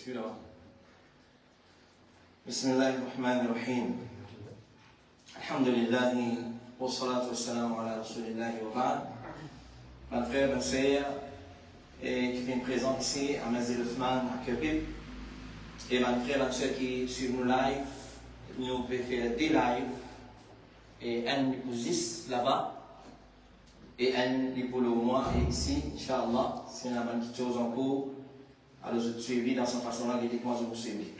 celui-là. Bismillahirrahmanirrahim. Alhamdulillah, wa salatu wa salam ala rasulillahi wa ba'd. Mes frères, mes sœurs, qui viennent présents ici à Mazil Othman, à Kebib, et mes frères, mes sœurs qui suivent nos lives, nous pouvons faire des lives, et un pour 10 là-bas, et un pour le mois, et ici, Inch'Allah, c'est une petite chose en cours, alors je suis suivi dans cette façon-là, et dites-moi je vous suivis.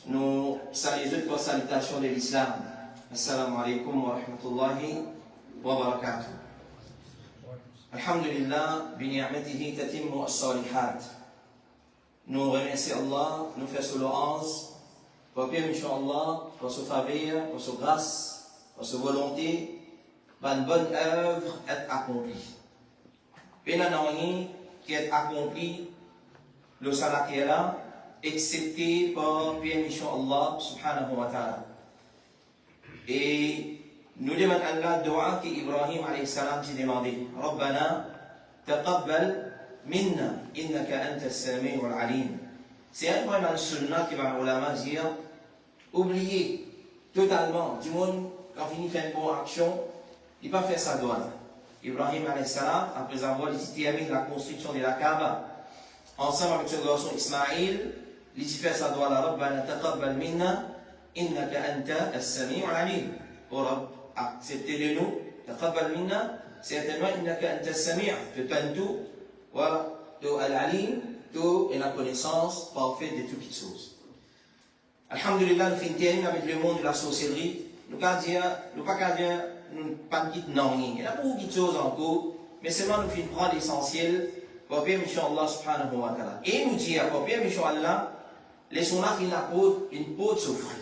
Nous saluons toutes les salutations de l'islam. Assalamu alaikum wa rahmatullahi wa barakatuh. Alhamdulillah, bi ni'matihi tatimmu as-salihat. Nous remercions Allah, nous faisons louange, pour que, Inch'Allah, pour sa faveur, pour sa grâce, pour sa volonté, une bonne œuvre est accomplie. Pénanani qui est accompli, le salat qui est là, accepté par permission Allah subhanahu wa ta'ala. Et nous demandons à Allah dua qu'Ibrahim alayhi salam s'est demandé. Rabbana taqabbal minna innaka anta as-sami'ul alim. C'est un point dans le sunnah qui va ulama dire oublier totalement du monde quand il fait une bonne action, il ne peut pas faire sa doigt. Ibrahim alayhi salam, après avoir terminé la construction de la Kaaba, ensemble avec son garçon Ismaïl, il fait sa doigt à Rabbana taqabbal minna innaka anta as-sami'ul alim. Oh Rabb, acceptez de nous, taqabbal minna, certainement innaka anta as-sami', tu t'en tout, wa tu al-alim, tu es la connaissance parfaite de toutes les choses. Alhamdulillah, nous finissons avec le monde de la sorcellerie. Nous ne pouvons pas dire, nous pas de non, il y a beaucoup de choses encore, mais seulement nous finissons prendre l'essentiel pour bien, Inch'Allah subhanahu wa ta'ala. Et nous dire, pour bien, Inch'Allah, laissons-la finir une peau de souffrir.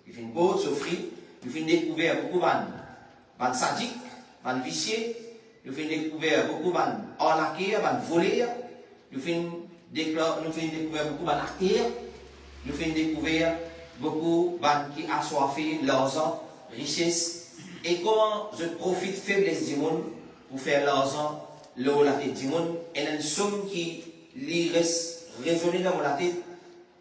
Il fait une peau de souffrir, nous finissons découvrir beaucoup de sadiques, de viciés, nous finissons découvrir beaucoup de arnaqueurs, de voleurs, nous finissons découvrir beaucoup d'acteurs, nous finissons découvrir beaucoup qui assoiffent l'argent, richesse, et comment je profite faiblesse du monde pour faire l'argent, la tête du monde, et une somme qui lui reste raisonnée dans la tête.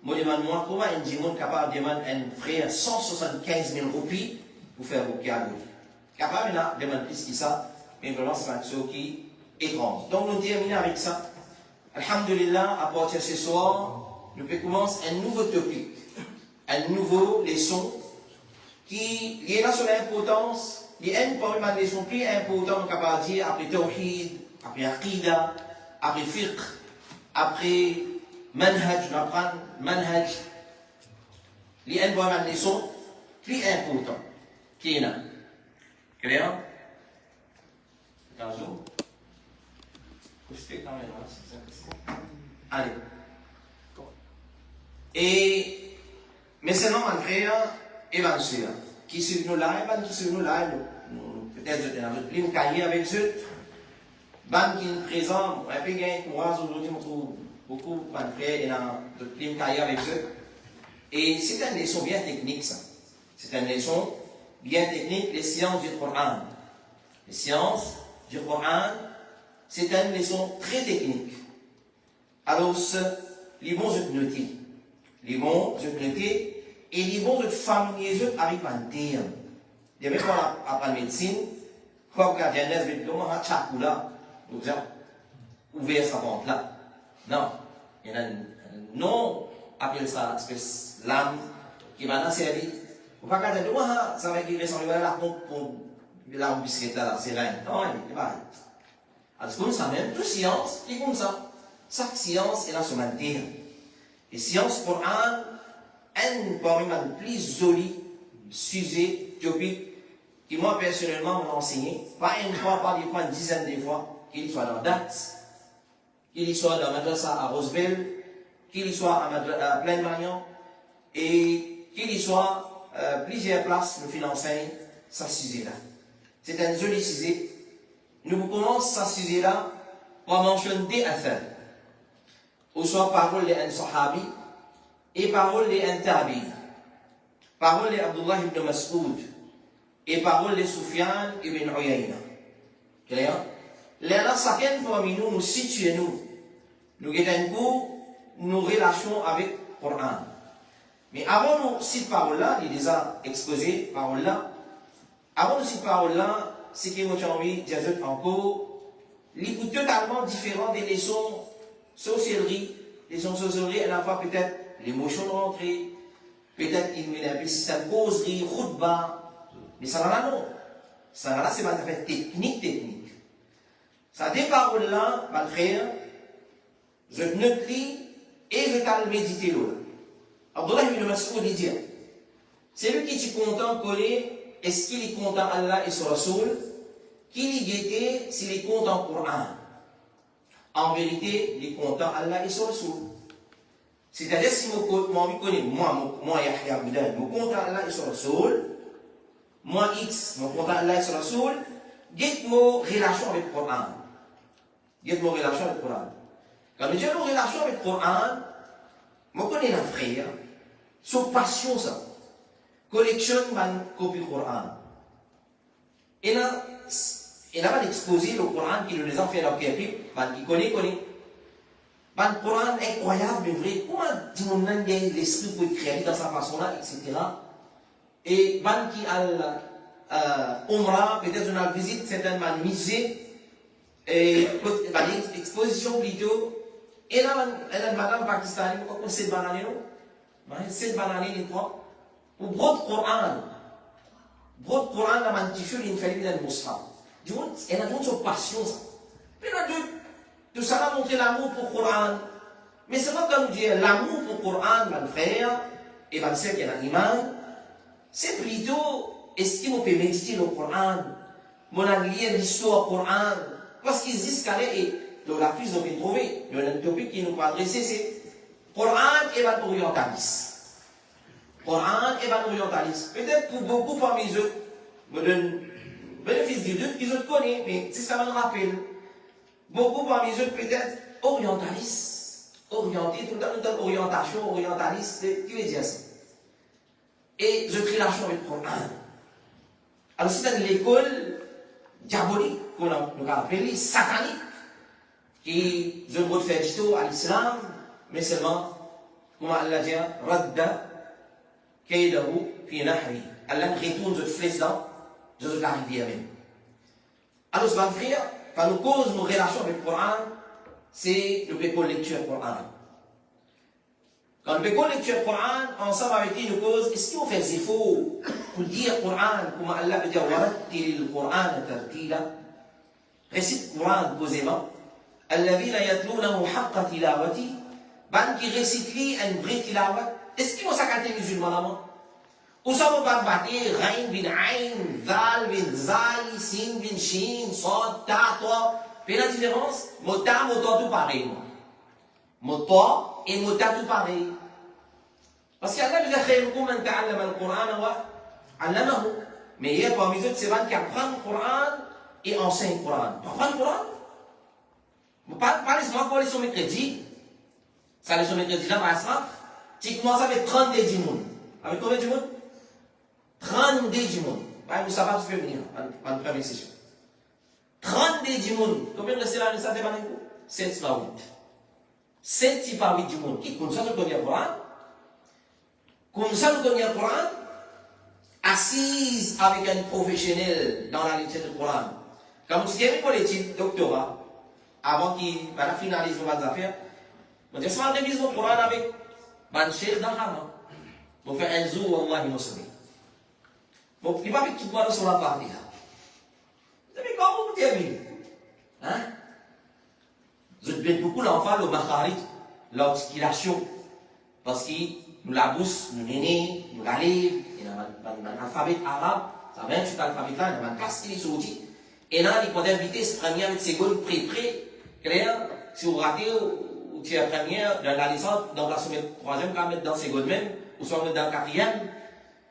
Moi, je demande comment un monde capable de demander un frère 175 000 roupies pour faire beaucoup de capable de demander plus que ça, mais vraiment c'est une chose qui est étrange. Donc nous terminons avec ça. Alhamdulillah, à partir de ce soir, nous pouvons commencer un nouveau topic, un nouveau leçon qui est là sur l'importance, il y a une leçon plus importante capable de dire après Tawhid, après Aqida, après Fiqh, après Manhaj, nous apprenons Manhaj. Il y a une leçon plus importante qui est là. Clair? Allez. Et maintenant, mon frère et ma soeur, qui suivent nos lives, qui suivent nos lives, peut-être je dans notre ligne cahier avec eux, qui sont présents, un peu gain courage aujourd'hui, on trouve beaucoup de frères et dans notre ligne cahier avec eux. Et c'est une leçon bien technique, ça. C'est une leçon bien technique, les sciences du Coran. Les sciences du Coran, c'est une leçon très technique. Alors, les bons je noter. Les bons je noter. Et les bons de familiariser avec un terme. Il y avait quoi à la médecine, quoi que la diagnostic de l'homme a chaque là, nous avons ouvert sa vente là. Non, il y a un nom, appelle ça espèce l'âme, qui va dans servir. Vous ne pouvez pas dire, ça va être sans la pompe pour la biscuit là, c'est là. Non, il va. Alors, c'est comme ça même, toute science, c'est comme ça. Chaque science est là sur un terme. Et science pour un parmi les plus jolis sujets topiques qui moi personnellement m'ont enseigné, pas une fois, pas des fois, une dizaine de fois, qu'il soit dans DATS, qu'il soit dans Madrasa à Rosebel, qu'il soit à Plaine Marion, et qu'il soit plusieurs places nous financent ce sujet-là. C'est un joli sujet. Nous commençons ce sujet-là par mentionner des affaires, ou soit parole d'un sahabi, et parole de Tabi, parole de Abdullah ibn Mas'ud, et parole de Sufyan ibn Uyayna. Clair? Là, chacun parmi nous, nous situons nous. Nous avons nos relations avec le Coran. Mais avant nous, ces paroles-là, il les a exposées, paroles-là. Avant nous, ces paroles-là, c'est que j'ai envie de dire encore, il est totalement différent des leçons sorcellerie. Les leçons sorcellerie, elle a pas peut-être l'émotion de rentrer, peut-être il met un peu système causerie, khutba, mais ça là non. Ça là, c'est pas une affaire technique. Ça des paroles-là, ma frère, je ne lis et je t'ai médité là. Abdullah ibn Mas'ud dit, c'est lui qui est content coller, est-ce qu'il est content Allah et son Rasoul, qu'il y était s'il est content Coran. En vérité, il est content Allah et son Rasoul. C'est-à-dire, si moi, Yahya Abdullah, je content Allah et son Rasoul, moi X, je content Allah et son Rasoul, dites-moi relation avec le Coran. Dites-moi relation avec le Coran. Quand je dis relation avec le Coran, je connais un frère, son passion ça, collectionne ma copie du Coran. Et là, il a exposé le Coran qui nous a fait dans le Képip, il connaît. Le Coran incroyable, mais vrai. Comment dit-on l'esprit peut créer dans sa façon-là, etc. Et ban qui a Umrah, peut-être on a visité certainement musée, et exposition vidéo. Et là, une madame pakistanaise, pourquoi c'est banane, non? C'est banane, il quoi? Ou brode Coran. Brode Coran, la mantifure, il fait le Moussa. Elle a donné son passion, ça. Mais là, tout ça va montrer l'amour pour le Coran. Mais c'est pas comme dire l'amour pour le Coran, mon frère, et mon sœur qui est un imam. C'est plutôt, est-ce qu'il peut méditer le Coran? Mon lire l'histoire du Coran? Parce qu'ils disent qu'elle est. La fille qu'on peut trouver, le topic qui nous peut adresser, c'est Coran et orientaliste. Coran et orientaliste. Peut-être pour beaucoup parmi eux, me donne bénéfice du doute, ils ont connaissent, mais c'est ça me rappelle. Beaucoup parmi eux, peut-être orientalistes. Orientés, tout le temps, nous orientation, orientaliste, qui veut dire ça? Et je crée relation avec le Coran. Alors, c'est l'école diabolique, qu'on a appelée satanique, qui je veux faire du tout à l'islam, mais seulement, comme Allah dit, radda kaydahu fi nahri. Allah retourne de flèche dans la rivière même. Alors, mon frère, quand nous cause nos relations avec le Coran, c'est le pécole lecture Coran. Quand le pécole lecture Coran, ensemble avec lui, nous cause, est-ce qu'il faut faire des faux pour dire Coran, comme Allah veut dire, warattil le Coran tartila, récite le Coran posément. الذين يتلونه حق تلاوته ban qui récite lui un vrai tilawat. Est-ce qu'ils vont s'accater musulmans là-bas? Ou ça va pas battre Rain bin Ain, Zal bin Zai, Sin bin Shin, Sod, Ta, Toi. Mais la différence, Mota, tout pareil. Mota et Mota tout pareil. Parce qu'Allah lui a dit khayrukum man ta'allama al-Qur'an wa 'allamahu. Mais il y a parmi eux, c'est ban qui apprend le Coran et enseigne le Coran. Tu apprends le Coran? Pas laisse-moi pour les sommets crédits. Ça, les sommets crédits là, tu commences avec 30 du monde. Avec combien du monde? 30 du monde. Ça va te faire venir en première session. 30 du monde. Combien de restez là, ça te va 7 par 8. 7 par 8 du monde. Qui, comme ça, nous connaissons le Coran. Comme ça, nous connaissons le Coran. Assise avec un professionnel dans la lecture du Coran. Quand tu dis pour l'étude, doctorat, avant qu'il finalise nos affaires, je vais faire réviser mon Coran avec un cheikh dans le haram. Je vais faire un zou, Allah, il m'a sauvé. Bon, il va faire tout le monde sur la partie là. Vous savez comment vous dites, hein? Je plains beaucoup l'enfant, le makharij, l'articulation. Parce qu'il nous la bousse, nous l'aîné, nous la lève, il y a un alphabet arabe, ça vient sur l'alphabet là, il y a un classe qui est sorti. Et là, il peut inviter ce premier avec seconde près. Clair, si vous ratez ou tu es première dans la licence, dans la semaine troisième, quand mettre dans la seconde même, ou soit mettre dans la quatrième,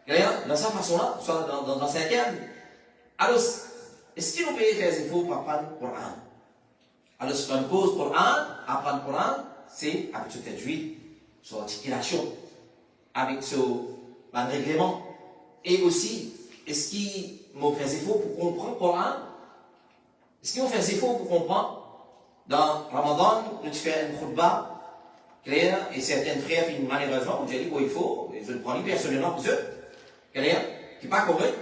clair, dans cette façon-là, soit dans la cinquième. Alors, est-ce qu'il nous peut faire des efforts pour apprendre le Coran? Alors, ce qu'on cause Coran, apprendre le Coran, c'est avec ce tajwid, son articulation, avec ce règlement. Et aussi, est-ce qu'il nous fait des efforts pour comprendre le Coran? Est-ce qu'il nous fait des efforts pour comprendre? Dans Ramadan, nous faisons une khutbah Clair? Et certains frères, malheureusement, vous dit, il faut, je le prends personnellement pour eux. Clair? Qui n'est pas correct.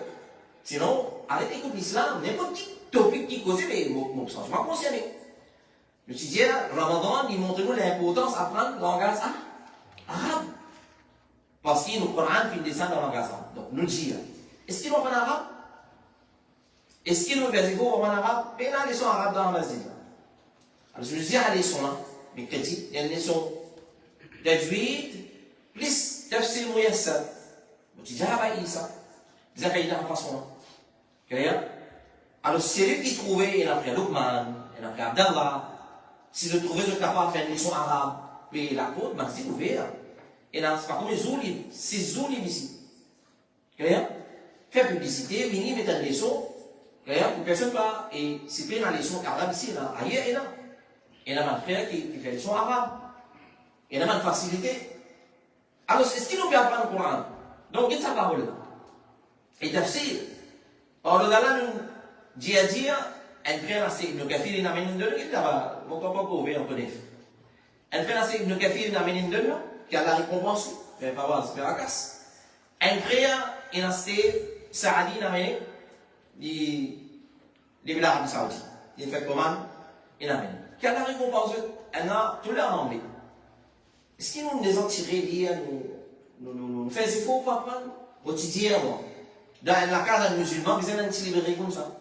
Sinon, arrêtez d'écouter l'islam, n'importe quel topic qui cause, mais mon changement concerné. Je me suis dit, Ramadan, il montre nous l'importance d'apprendre le langage arabe. Parce que le Coran fait descendre dans le langage arabe. Donc, nous disons, est-ce qu'il va en arabe? Est-ce qu'il va en arabe? Mais il y a des leçons arabes dans la masjid. Alors, je me dis, les leçons là, mes critiques, il y a des leçons tajwid, plus tafsir muyassar. Je me dis, il ça. Vous avez la façon là. Clair? Alors, c'est lui qui trouvait, il a pris Luqman, il a pris Abdallah. Si je trouvais, je capable de faire une leçon arabe. Puis la côte, masjid ouvert. Et là, c'est pas comme les Zoulim, c'est Zoulim ici. Clair? Faire publicité, venir mettre une leçon. Clair? Pour personne pas. Et c'est plein de leçons arabes ici, là. Ailleurs et là. Et là, ma frère qui fait des leçons arabes. Et là, ma facilité. Alors, est-ce qu'il nous peut apprendre le Coran? Donc, il y a sa parole là. Et tafsir. Alors, le gars là, nous dit à dire, un frère, c'est Ibn Kathir, il n'a pas une de nous, il n'a pas, mon papa peut ouvrir un peu d'eff. Un frère, c'est Ibn Kathir, il n'a pas une de nous, qui a la récompense, il ne va pas voir, c'est pas casse. Un frère, il a été Saadi, il n'a pas une, il est l'Arabie Saoudite. Il fait comment? Il n'a pas une. Qui a la récompense, elle a tout l'air en anglais. Est-ce qu'il nous les a tirés dire, nous faisons des faux pour apprendre? Quotidiennement. Dans la case d'un musulman, vous avez un petit librairie comme ça.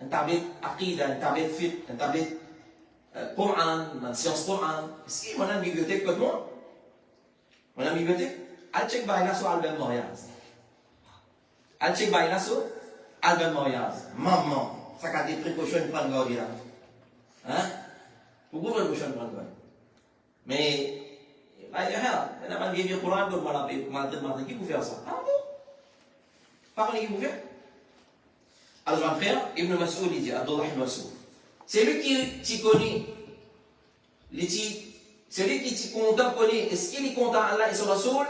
Un tablette Aqida, un tablette Fiqh, un tablette Coran, une science Coran. Est-ce qu'il y a une bibliothèque comme moi? On a une bibliothèque? Al-Cheikh Baïla sur Albert Moyaz. Al-Cheikh Baïla sur Albert Moyaz. Maman, ça a des précautions de prendre garde là. Hein? Pourquoi précautions de prendre garde? Mais, il y a un livre de Coran comme Madrid qui peut faire ça. Ah bon? Parlez qui vous fait. Alors, mon frère, Ibn Mas'ud, il dit, Abdullah ibn Mas'ud. C'est lui qui connaît, c'est lui qui content connaît, est-ce qu'il est content Allah et son Rasoul?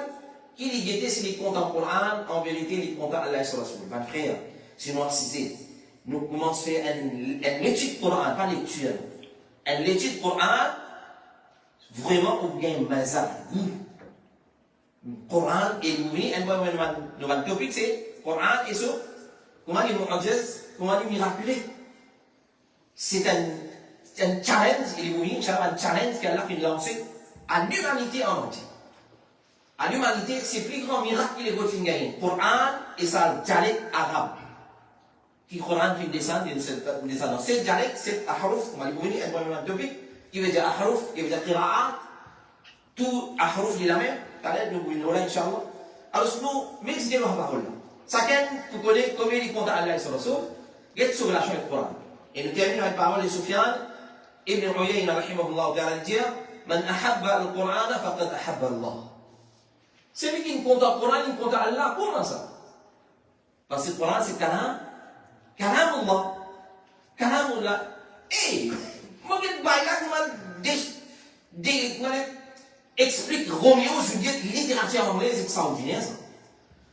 Qu'il est guetté s'il est content Coran, en vérité, il est content Allah et son Rasoul. Mon frère, c'est noircisé. Nous commençons à faire une étude Coran, pas lecture. Une étude Coran, vraiment, pour gagner un mazal, Coran, et nous, notre topic, c'est Coran et ça, comment il est comment il est miraculé. C'est un challenge, il est un challenge qu'Allah fait lancer à l'humanité en entier. À l'humanité, c'est le plus grand miracle qu'il est fait gagner. Coran et sa dialecte arabe. Qui Coran fait descendre dans cette dialecte, c'est Ahruf, comme il est un topic, qui veut dire Ahruf, qui veut dire Qira'at, tout Ahruf il est la même, nous pouvons là, Inch'Allah. Alors, nous, mais la parole. Chacun, vous connaissez comment il compte Allah et son Rasoul, il est sur la relation avec le Coran. Et nous terminons avec la parole de Soufiane, Ibn Uyayna, rahimahullah, ta'ala, dit Man ahabba al-Qur'an, faqad ahabba Allah. Celui qui compte le Coran, il compte Allah. Comment ça? Parce que le Coran, c'est Kalam. Kalam Allah. Kalam Allah. Et, moi, je vais vous explique Roméo, Juliette, littérature anglaise, c'est extraordinaire ça.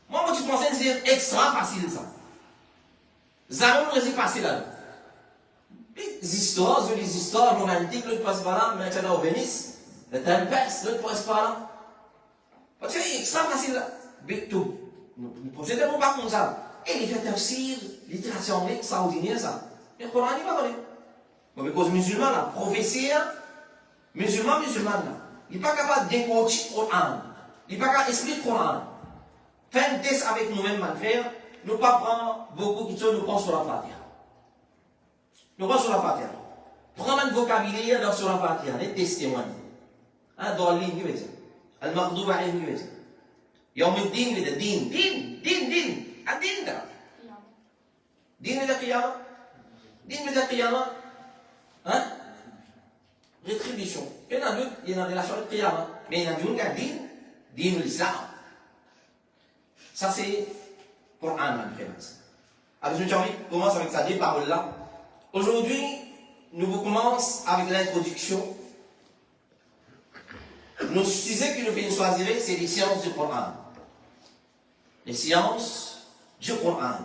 Moi, tu pensais que c'est extra facile ça. Zaro nous est passé là. Les histoires romantiques, l'autre passe par là, maintenant au Venise, le Tempest, l'autre passe par là. Tu sais, c'est extra facile là. Mais tout. Nous procédons pas comme ça. Et les faits tafsir, littérature anglaise, extraordinaire ça. Mais le Coran, il va donner. Mais cause musulman là, professeur, musulman là. Il n'est pas capable d'écouter le Coran. Il n'est pas capable d'expliquer le Coran. Faire un test avec nous-mêmes, mon frère, nous ne pas prendre beaucoup de choses, nous prenons sur la Fatiha. Nous prenons sur la Fatiha. Prends un vocabulaire dans sur la Fatiha, les témoignages. Dans la ligne, il veut dire. Al-Maqdouba alayhi, il veut dire. Yawm al-Din, il veut dire. Din. Ad-Din, là. Din veut dire Qiyamah. Din veut dire Qiyamah. Hein? Rétribution. Il y en a d'autres, il y en a des relations avec Qiyamah. Mais il y en a d'autres qui ont dit, din l'islam. Ça, c'est Coran, ma frère. Alors, je commence avec ça, des paroles-là. Aujourd'hui, nous commençons avec l'introduction. Nos sujets que nous venons choisir, c'est les sciences du Coran. Les sciences du Coran.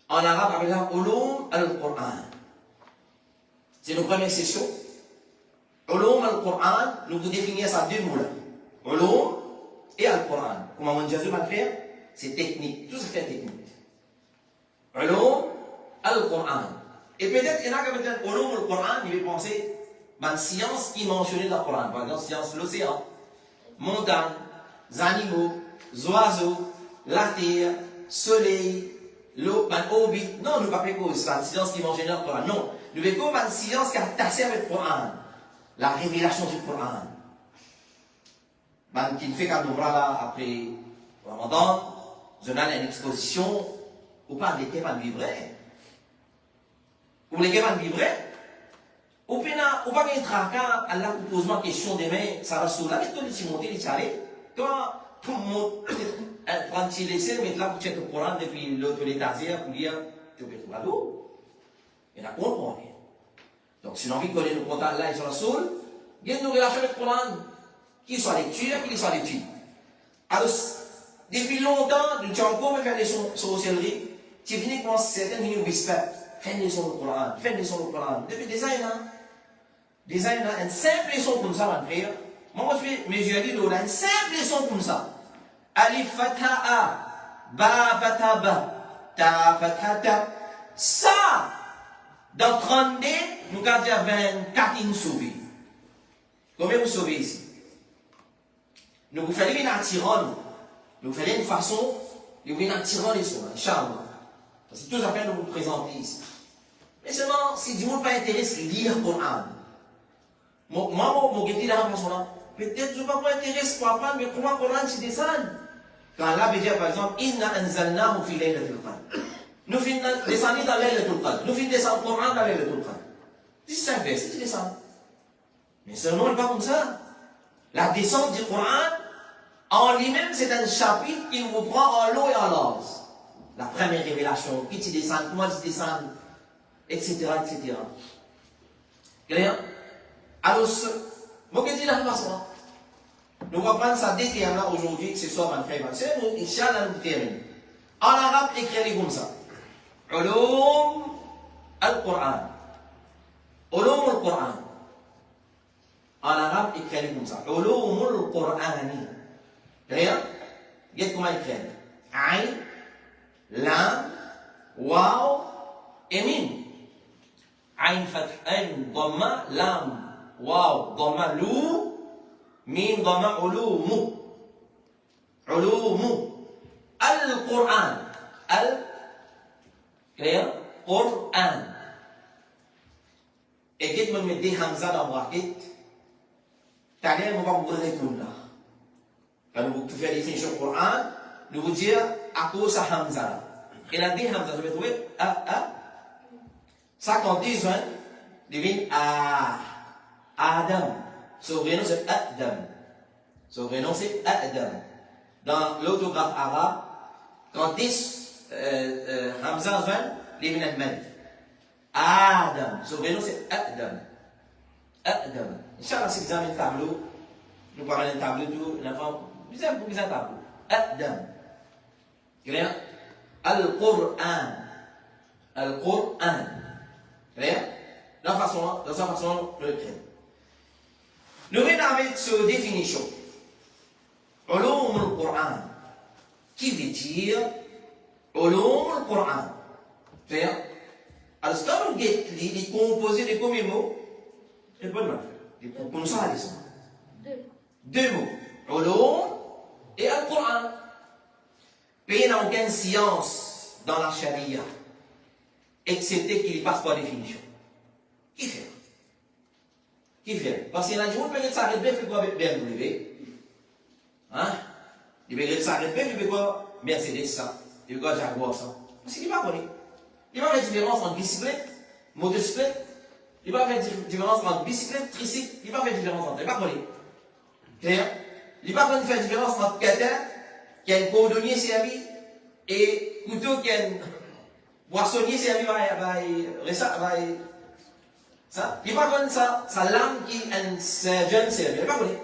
En arabe, on appelle ça Ulum al-Coran. C'est nos premières sessions. Ulum al-Quran, nous vous définissons ça deux mots là. Ulum et al-Quran. Comment on Jésus va le faire? C'est technique. Tout ça fait technique. Ulum al-Quran. Et peut-être, il y en a qui peut-être ulum al-Quran, il va penser à une science qui est mentionnée dans le Coran. Par exemple, science de l'océan, montagne, animaux, oiseaux, la terre, soleil, l'eau, orbite. Non, nous ne parlons pas de ça, une science qui est mentionnée dans le Coran. Non, nous parlons d'une science qui a tassé avec le Coran. La révélation du Coran. Qui ne fait qu'à nous là après Ramadan, je donne une exposition, ou pas des thèmes vibrer. Ou les thèmes vibrer. Ou pas qu'il y ait un tracas, Allah vous pose ma question demain, ça va sur la lettre de Timothée, il s'arrête. Toi, tout le monde, prendre si laisser, mettre là pour checker le Coran depuis l'autre l'étagère, pour dire, tu peux trouver l'eau. Il y en a compris. Donc, si l'on veut connaître le contact là et sur la soul, il y a une relation avec le Coran, qu'il soit lecture, qu'il soit l'étude. Alors, depuis longtemps, nous avons encore fait des sorcelleries, tu finis quand certains minutes respect, fais des sons le Coran, fais des sons le Coran. Depuis des années, une simple leçon comme ça, mon frère. Moi, je fais mes yeux là, une simple leçon comme ça. Alif fataha, ba fataba, ta fatata. Ça, dans 30 dés, nous avons 24 sauvés. Combien vous sauvez ici? Nous vous faisons une attirante. Nous vous faisons une façon, nous vous faisons une attirante les sons, Inch'Allah. C'est tout à fait de vous présenter ici. Mais seulement, si du monde pas intéressé, lire le Coran. Moi, mon guetti là, peut-être je ne vais pas intéressé pour apprendre, mais comment le Coran se descend? Quand Allah veut dire par exemple, Inna anzalnahu fi laylatil qadr. Nous finissons descendre dans laylatul qadr. Nous finissons descendre le Coran dans laylatul qadr. C'est ça, c'est tu descends. Mais seulement, il n'est pas comme ça. La descente du Coran, en lui-même, c'est un chapitre qui vous prend en l'eau et en l'os. La première révélation, qui tu descends, comment tu descends, etc., etc. Clair? Alors, moi, je dis la façon. Nous allons prendre ça des termes là aujourd'hui, ce soir, en frère. C'est nous, Inch'Allah, nous terminons. En arabe, écrit comme ça. Ulum al-Quran. Ulum al-Quran. En arabe, écrit comme ça. Ulum al-Qur'ani. Clair? Regardez comment écrit. Aïn, lam, waw, et mim. Aïn fath, aïn, dhamma, lam. Waw, dhamma, lou, mim, dhamma, ulumu. Ulumu. Al-Qur'an. Qur'an. Et quand vous mettez Hamza dans le bracket, t'allez vous va vous répondre là. Quand vous faites la définition du Qur'an, nous vous dire à cause de Hamza. Et la dit Hamza, je vais trouver ça quand ils devine Adam. Son vrai nom c'est Adam. Son vrai nom c'est Adam. Dans l'autographe arabe, quand ils Hamza devine Al-Mad. Adam. Son vrai nom c'est Adam. Adam. Inch'Allah, si vous avez un tableau, nous parlons d'un tableau, l'enfant, vous avez un tableau. Adam. Clair? Al-Qur'an. Al-Qur'an. Clair? Dans sa façon de l'écrire. Nous venons avec cette définition. Ulum al-Qur'an. Qui veut dire Ulum al-Qur'an? Clair? Alors, si on regarde les composés de combien de mots? C'est bon, comme ça, ils sont. Deux mots. Ulum et al-Qur'an. Mais il n'y a aucune science dans la charia, excepté qu'il passe par définition. Qui fait? Qui fait? Parce qu'il y a des gens qui s'arrêtent bien, fait quoi avec BMW? Hein? Il peut s'arrêter bien, il fait quoi? Mercedes, ça. Il fait quoi Jaguar, ça? Parce qu'il ne va pas connaître. Il va faire la différence entre bicyclette, motocyclette. Il va faire la différence entre bicyclette, tricycle. Il va faire la différence entre. Il ne va pas connaître. Clair? Il va faire la différence entre catin, qui a un cordonnier servi, et couteau qui a un boissonnier servi, ça. Il va connaître ça, sa lame qui a un surgeon servi. Il va connaître.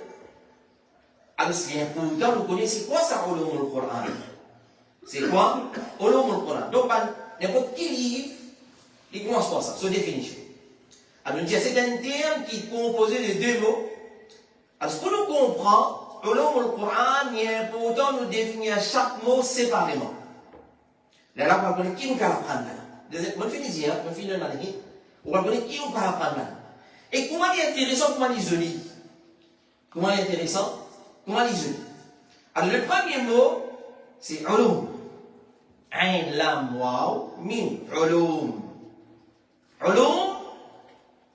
Alors, c'est important de connaître c'est quoi ça, Ulum al-Qur'an? C'est quoi? Ulum al-Qur'an. Donc, n'importe qui livre, il commence par ça, sa définition. Alors, c'est un terme qui est composé de deux mots. Alors, ce que nous comprenons, le Coran, il est important de définir chaque mot séparément. Là, on va connaître qui nous apprendre là. On finit dire, on finit le manier. On va connaître qui nous apprendre là. Et comment il est intéressant, comment il est joli. Comment il est intéressant, comment il est joli. Alors, le premier mot, c'est ulum. Ain, lam, waw, mim, ulum. Ulum,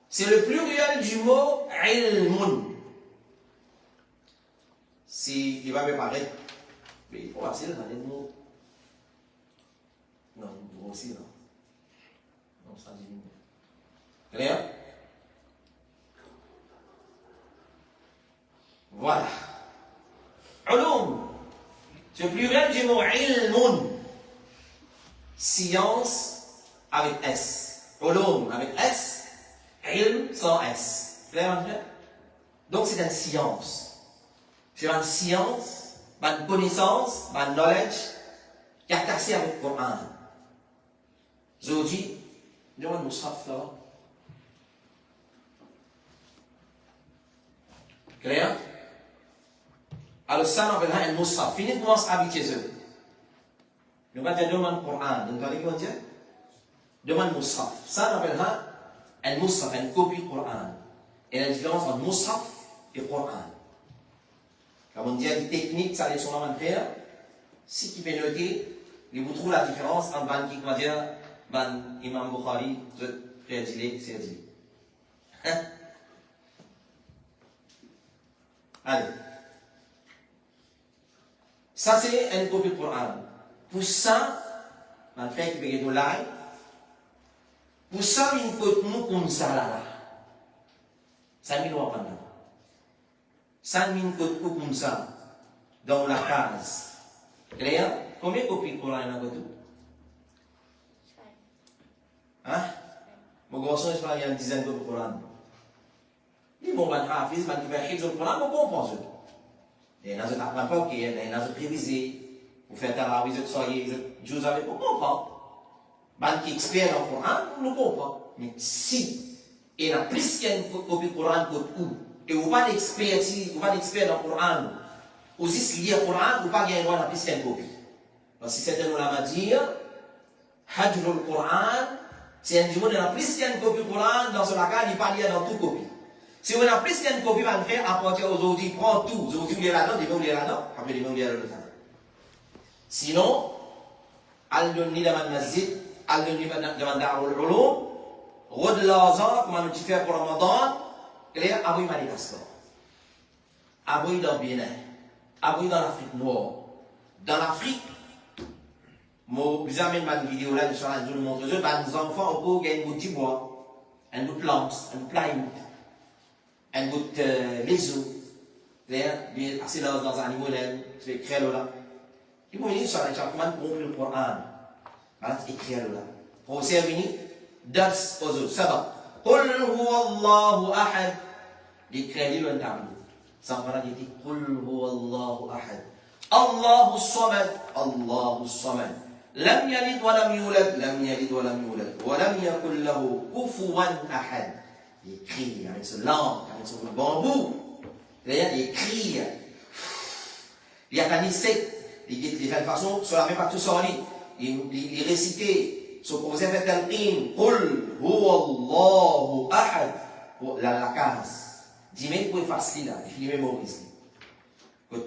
c'est le pluriel du mot ilmun. Si il va me paraître, mais il faut passer dans les mots. Non, vous aussi, non. Non, ça dit. Clair? Voilà. Ulum, c'est le pluriel du mot ilmun. Science avec S. Ulum avec S. Ilm sans S. Clair? Donc c'est une science. C'est une science, une connaissance, une knowledge qui a taxé avec le Coran. Je vous dis, demande le mushaf là. Clair? Alors ça, on appelle un mushaf. Fini de commencer à habiter eux. Nous allons dire demande le Coran. Vous entendez comment dire? Demande le mushaf. Ça, on appelle un mushaf, une copie du Coran. Et la différence entre mushaf et Coran. Comme on dit, les techniques, ça les sont vraiment faire. Si tu peux noter, vous trouvez la différence entre ban qui va dire, ban Imam Bukhari, je réagis, c'est dit. Allez. Ça, c'est une copie du Coran. Pour ça, on fait qu'il y ait de l'ail. Pour ça, il faut nous comme ça là. Ça, il doit prendre. 5 000 codes comme ça, dans la case. Clair? Combien de copies de Coran il y a dans tout? Hein? Mon garçon, il y a une dizaine de Coran. Il bon, ben, Hafiz, ben, qui va écrire le Coran, on comprend ça. Et dans un apprend pas, il y a un prévisé. Vous faites un ravi, vous soyez, vous avez, on comprend. Ben, qui est expert dans le Coran, on comprend. Mais si, il y a plus qu'une copie de Coran, où? Et vous pas d'expertise, vous pas d'expert dans le Coran, ou si lire le Coran, vous pas gagner droit à plus qu'une copie. Parce que certains nous l'ont dit, Hajjul Coran, c'est un jour de la plus qu'une copie du Coran, dans ce cas, il pas lire dans toute copie. Si vous avez plus qu'une copie, vous allez faire, à partir d'aujourd'hui, prends tout, vous oubliez là-dedans, vous oubliez là-dedans, après vous oubliez là-dedans. Sinon, al-Dunni de Masjid, al-Dunni de Darul Ulum, Rod Lazar, comment tu fais pour Ramadan, Claire, abri Madagascar, abri dans le Bénin, abri dans l'Afrique noire. Dans l'Afrique, vous avez une vidéo là, je vais vous montrer, les enfants ont un bout de bois, un bout de lance, un bout de plywood, un bout de lézou, Claire, assez dans un animal, tu vas écrire là. Ils vont venir sur la chaque comment comprendre le Coran. Voilà, écrire là. Pour aussi venir, dars aux autres, ça va. Qul huwa Allahu ahad. L'écrit le tableau. Ça va dire Qul huwa Allahu ahad. Allahu samad. Allahu samad. Lam yalid wa lam yulad. Lam yalid wa lam yulad. Wa lam yakul lahu kufuwan ahad. Il écrit avec ce langue, avec ce bambou. Il écrit. Il y a un sec. Il fait de façon, sur la même partie sur il récitait, s'opposait avec un qim. Qul huwa Allahu ahad. La case. Dis-moi, vous pouvez faire cela là, il faut mémoriser.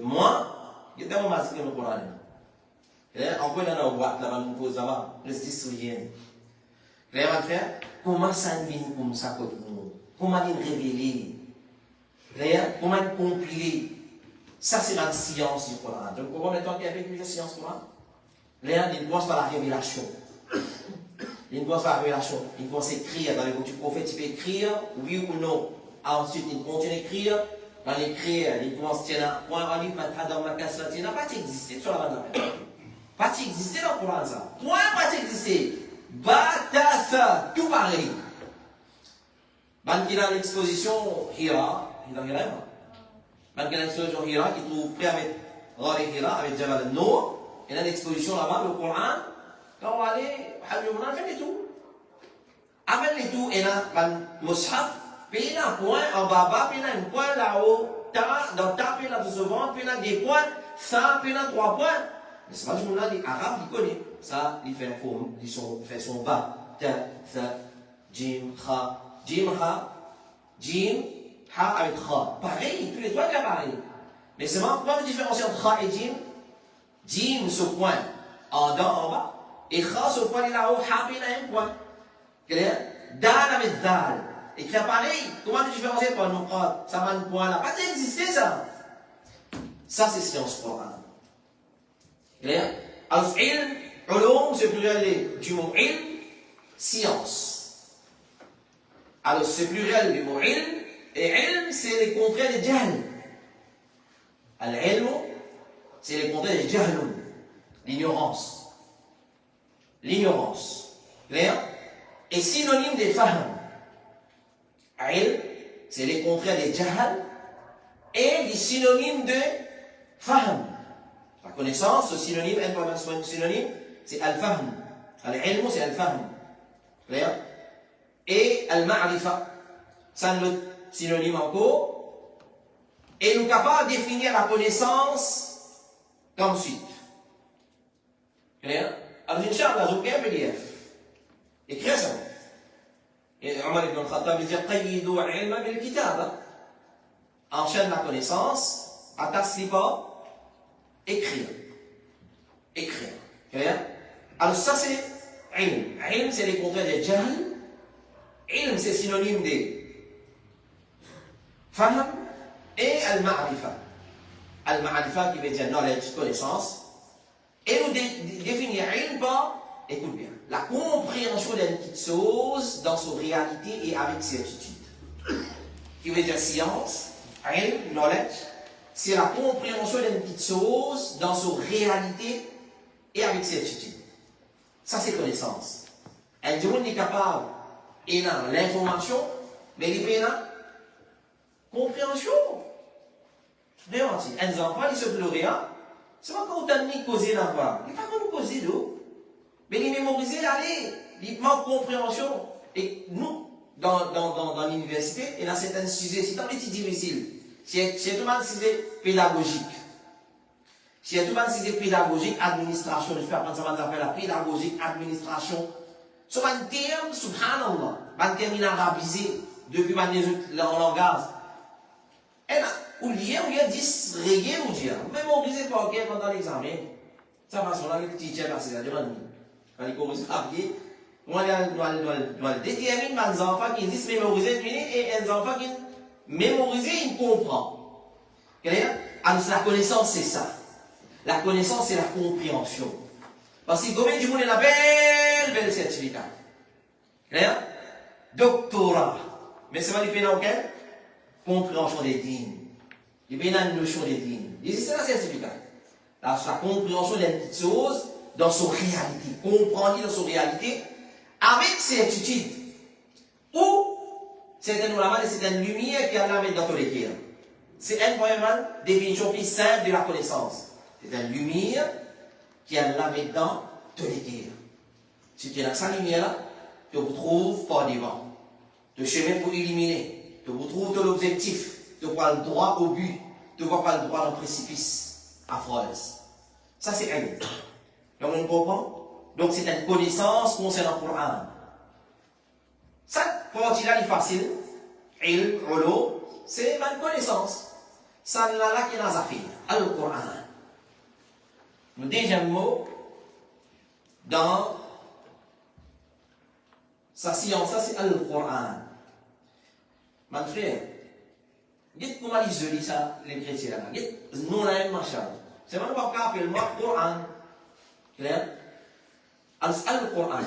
Moi, il y a tellement masqué le Coran. On peut aller dans la boîte là-bas, nous pose là-bas, reste souviens. Comment ça vient comme ça contre nous? Comment il révélé? Comment il compilé? Ça, c'est la science du Coran. Donc, comment maintenant qu'il y a avec la science du Coran? Il commence par la révélation. Il commence par la révélation. Il commence à écrire dans les bouts du prophète. Il peut écrire, oui ou non. Ensuite, il continue à écrire. Dans l'écrire, il commence à dire, point, un livre, dans ma casse, il n'a pas existé sur la bande. Pas existé dans le Coran, ça. Point, pas existé. Batasa, tout pareil. Dans l'exposition Hira, dans Hira, dans l'exposition Hira, qui trouve près avec Ghari Hira, avec Jabal al-Nour, et dans l'exposition là-bas, le Coran, quand on va aller, on fait tout. Avec les tout, il y a un mushaf, puis il y a un point en bas, puis il y a un point là-haut, dans ta, puis il y a devant, puis il y a des points, ça, puis il y a 3 points. Mais c'est pas tout le monde là, les Arabes, ils connaissent. Ça, ils font son bas. Ta, ta, jim, ha, jim, ha avec ha. Pareil, tous les 3 cas pareil. Mais c'est vraiment quoi la différence entre ha et jim? Jim, ce point en bas, et ha, ce point là-haut, ha, puis il y a un point. Dal avec dal. Écrit pareil. Comment tu différencies par nos codes? Ça va un point là. Pas d'exister ça. Ça c'est science Coran. Clair? Alors, ilm, ulum, c'est pluriel du mot ilm, science. Alors, c'est pluriel du mot ilm, et ilm, c'est les contraires de jahl. Al-ilm, c'est les contraires de jahlun. L'ignorance. L'ignorance. Clair? Est synonyme de fahm. Ilm, c'est les contraires de jahl et les synonymes de fahm. La connaissance, ce synonyme, un synonyme, c'est al-fahm. Al-ilm, c'est al-fahm. Clair? Et al-ma'rifa, c'est le synonyme encore. Et nous sommes capables de définir la connaissance comme suite. Clair? Alors, Inch'Allah, j'ai un PDF. Écrire ça. Et Omar ibn al-Khattab dit Qayyidu al-ilma bil-kitaba. Enchaîne la connaissance, attache pas, écrire. Écrire. Clair? Alors, ça c'est ilm. Ilm, c'est les contraires de jahl. Ilm, c'est synonyme de fahm et al-ma'rifa. Al-ma'rifa qui veut dire knowledge, connaissance. Et nous définir ilm par, écoute bien, la compréhension d'une petite chose dans sa réalité et avec certitude. Qui veut dire science, ilm, knowledge, c'est la compréhension d'une petite chose dans sa réalité et avec certitude. Ça, c'est connaissance. Un monde est capable, il a l'information, mais il a la compréhension. Vraiment, un enfant, il se pleurait, c'est pas quand on a mis causer l'enfant. Il n'est pas quand nous causer d'eau. Mais il mémorisait, allez, il manque compréhension. Et nous, dans l'université, il y a certains sujets, c'est un petit difficile. C'est tout le sujet pédagogique. C'est tout le sujet pédagogique, administration. Je vais apprendre ça, on va la pédagogique, administration. C'est un terme, subhanallah, un terme arabisé depuis le langage. Et là, où il y a 10 règles, où il y a mémorisé par quelqu'un pendant l'examen. Ça va, on a le petit tiers passé là devant nous. Quand il commence à appuyer, on doit déterminer les enfants qui disent mémoriser et les enfants qui mémoriser, ils comprennent. Alors la connaissance, c'est ça. La connaissance, c'est la compréhension. Parce que combien du monde a un bel certificat. Doctorat. Mais c'est pas du pénal auquel? Compréhension des dîmes. Il y a une notion des dîmes. C'est un certificat. La compréhension d'une petite chose dans son réalité. Comprendre dans son réalité avec certitude. Ou c'est une lumière qui a la mettre dans tous les cœurs. C'est une définition plus simple de la connaissance. C'est une lumière qui a la mettre dans tous les cœurs. Si tu es dans sa lumière, tu vous trouves par devant. Tu chemin pour éliminer. Tu vous trouves l'objectif. Tu vois le droit au but. Tu vois pas le droit dans le précipice. Affreuse. Ça c'est un. Donc on comprend? Donc c'est une connaissance concernant le Coran. Ça, partie-là, est facile. Ilm, ulum, c'est une connaissance. Ça n'a là qui est dans la affaire. Alors, le Coran. Le deuxième mot, dans sa science, ça c'est le Coran. Mon frère, dites comment ils lisent ça, les chrétiens là. Dites, nous, là, machin. C'est même pas qu'à appeler moi Coran. Clair? Alors, le Coran.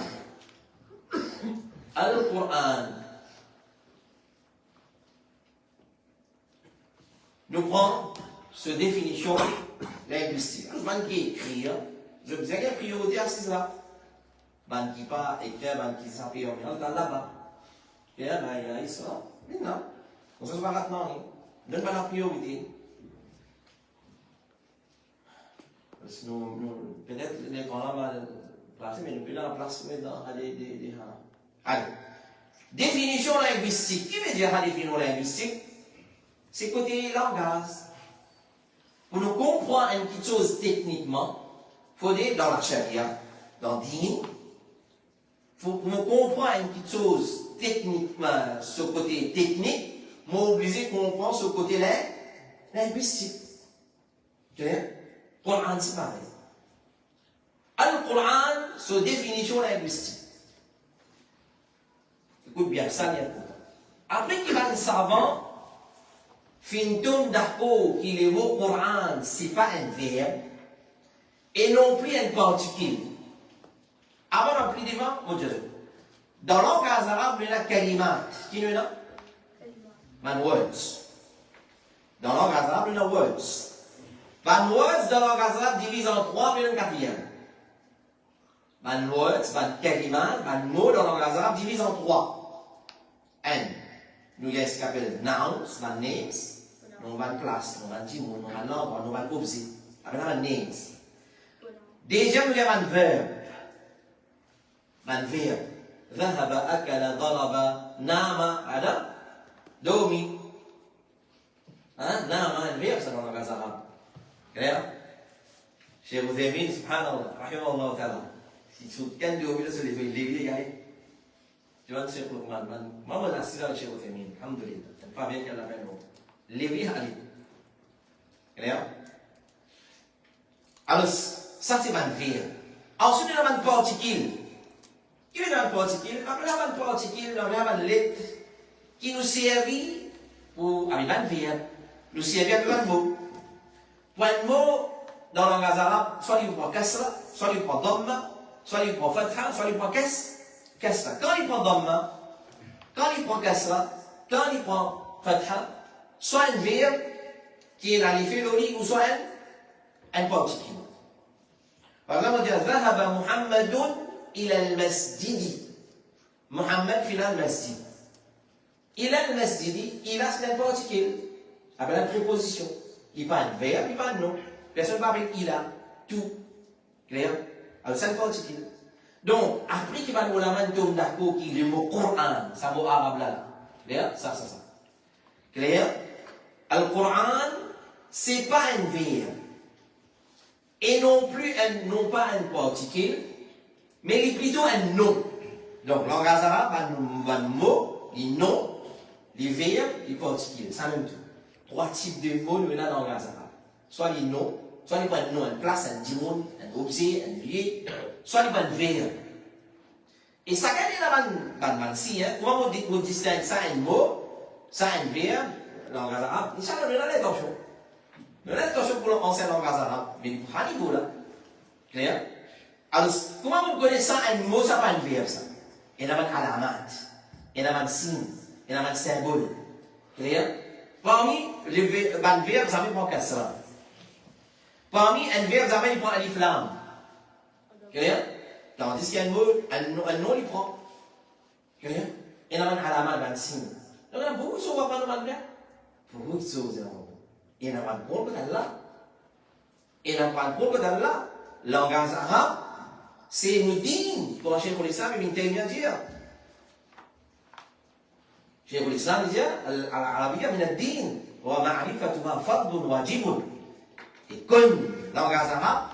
Al-Quran. Nous prenons cette définition linguistique. Je ne vais écrire. Je me disais qu'il y a priorité à cela. Je ne vais pas écrire, je ne vais pas écrire. Là-bas. Et là, il y a ça. Maintenant. On se voit maintenant. Ne donne pas la priorité. Sinon, peut-être les gens là vont placer, mais nous pouvons la placer dans des. Allez. Définition linguistique. Qui veut dire la définition linguistique? C'est côté langage. Pour nous comprendre une petite chose techniquement, il faut dire dans la charia, dans le din, pour nous comprendre une petite chose techniquement, ce côté technique, moi obligé de comprendre ce côté linguistique. Ok? Coran, c'est pareil. Al-Quran, c'est une définition linguistique. Écoute bien, ça, il y a tout. Après qu'il y a un savant, Fintum d'Arco, qui le mot Coran, ce n'est pas un verbe, et non plus un particule. Avant d'en plus devant, mon Dieu. Dans le langage arabe, il y a kalimat. Qui nous a? Man words. Dans le langage arabe, il y a words. Man words, dans le langage arabe, divise en trois, puis il y a une quatrième. Man words, man kalimat, man mot, dans le langage arabe, divise en trois. N. Nous y a ce qu'on appelle nouns, man names, non man place, non man dimon, non man nombre, non man objet. Après, man names. Deuxième, nous y a man verbe. Man verbe. ذهب أكل ضرب نام هذا دومي نام الفير سنة الله عز كلام شيخ عثيمين سبحان الله رحمه الله تعالى كان دومي لسه اللي جاي جوان شيخ لقمان ما هو الأسئلة شيخ عثيمين الحمد لله فاهمين كلام عنه اللي بيه عليه كلام alors ça c'est man verbe ensuite il y a man particule. Qui est dans le particule? Après, on a un particule, on a une lettre qui nous servit pour, avec un verbe, nous servit avec un mot. Pour un mot, dans le langage arabe, soit il prend kasra, soit il prend dhamma, soit il prend fatha, soit il prend kasra. Quand il prend dhamma, quand il prend kasra, quand il prend fatha, soit un verbe qui est dans l'effet lorique ou soit un particule. Par exemple, on dit ذهب محمد إلى المسجد. Mohammed في المسجد. إلى المسجد, إلى c'est un particule. Avec la préposition. Il n'y a pas un verbe, il n'y a pas un nom. Personne ne va avec ila, tout. Clair? Alors c'est un particule. Donc, après qu'il va nous la main de d'accord qui le mot Coran, c'est un mot arabe là. Clair? Ça. Clair? Le Coran, c'est pas un verbe. Et non plus non pas un particule. Mais il est plutôt un nom. Donc, langage arabe, un mot, les noms, les verbes, les particules. C'est même tout. Trois types de mots dans le langage arabe. Soit les noms, soit les points de nom, une place, un dimon, un objet, un lieu, soit les points de verbe. Et ça, quand il y a un si, comment on distingue ça un mot, ça un verbe, langage arabe, et ça, on a l'intention. On a l'intention pour l'ancien langage arabe, mais à niveau là. Clair? Alors, comment vous connaissez ça, un mot, ça pas un verbe, ça? Il y a un alamat, il y a un signe, il y a un symbole. Clair? Parmi les verbes, ça prend kasra. Parmi un verbe, ça prend alif lam. Clair? Tandis qu'il y a un mot, un nom, il prend. Clair? Il y a un alamat, un signe. Donc, il y a beaucoup de choses à prendre dans le verbe. Beaucoup de choses. Il y a un bon peu d'Allah. Il y a un bon peu d'Allah. Langage arabe. C'est une digne, comme Cheikh l'Islam Ibn Taymiyyah dit. Cheikh l'Islam dit, l'Arabia min ad-din, wa ma'rifatuha fardun wajibun. Et comme langage arabe,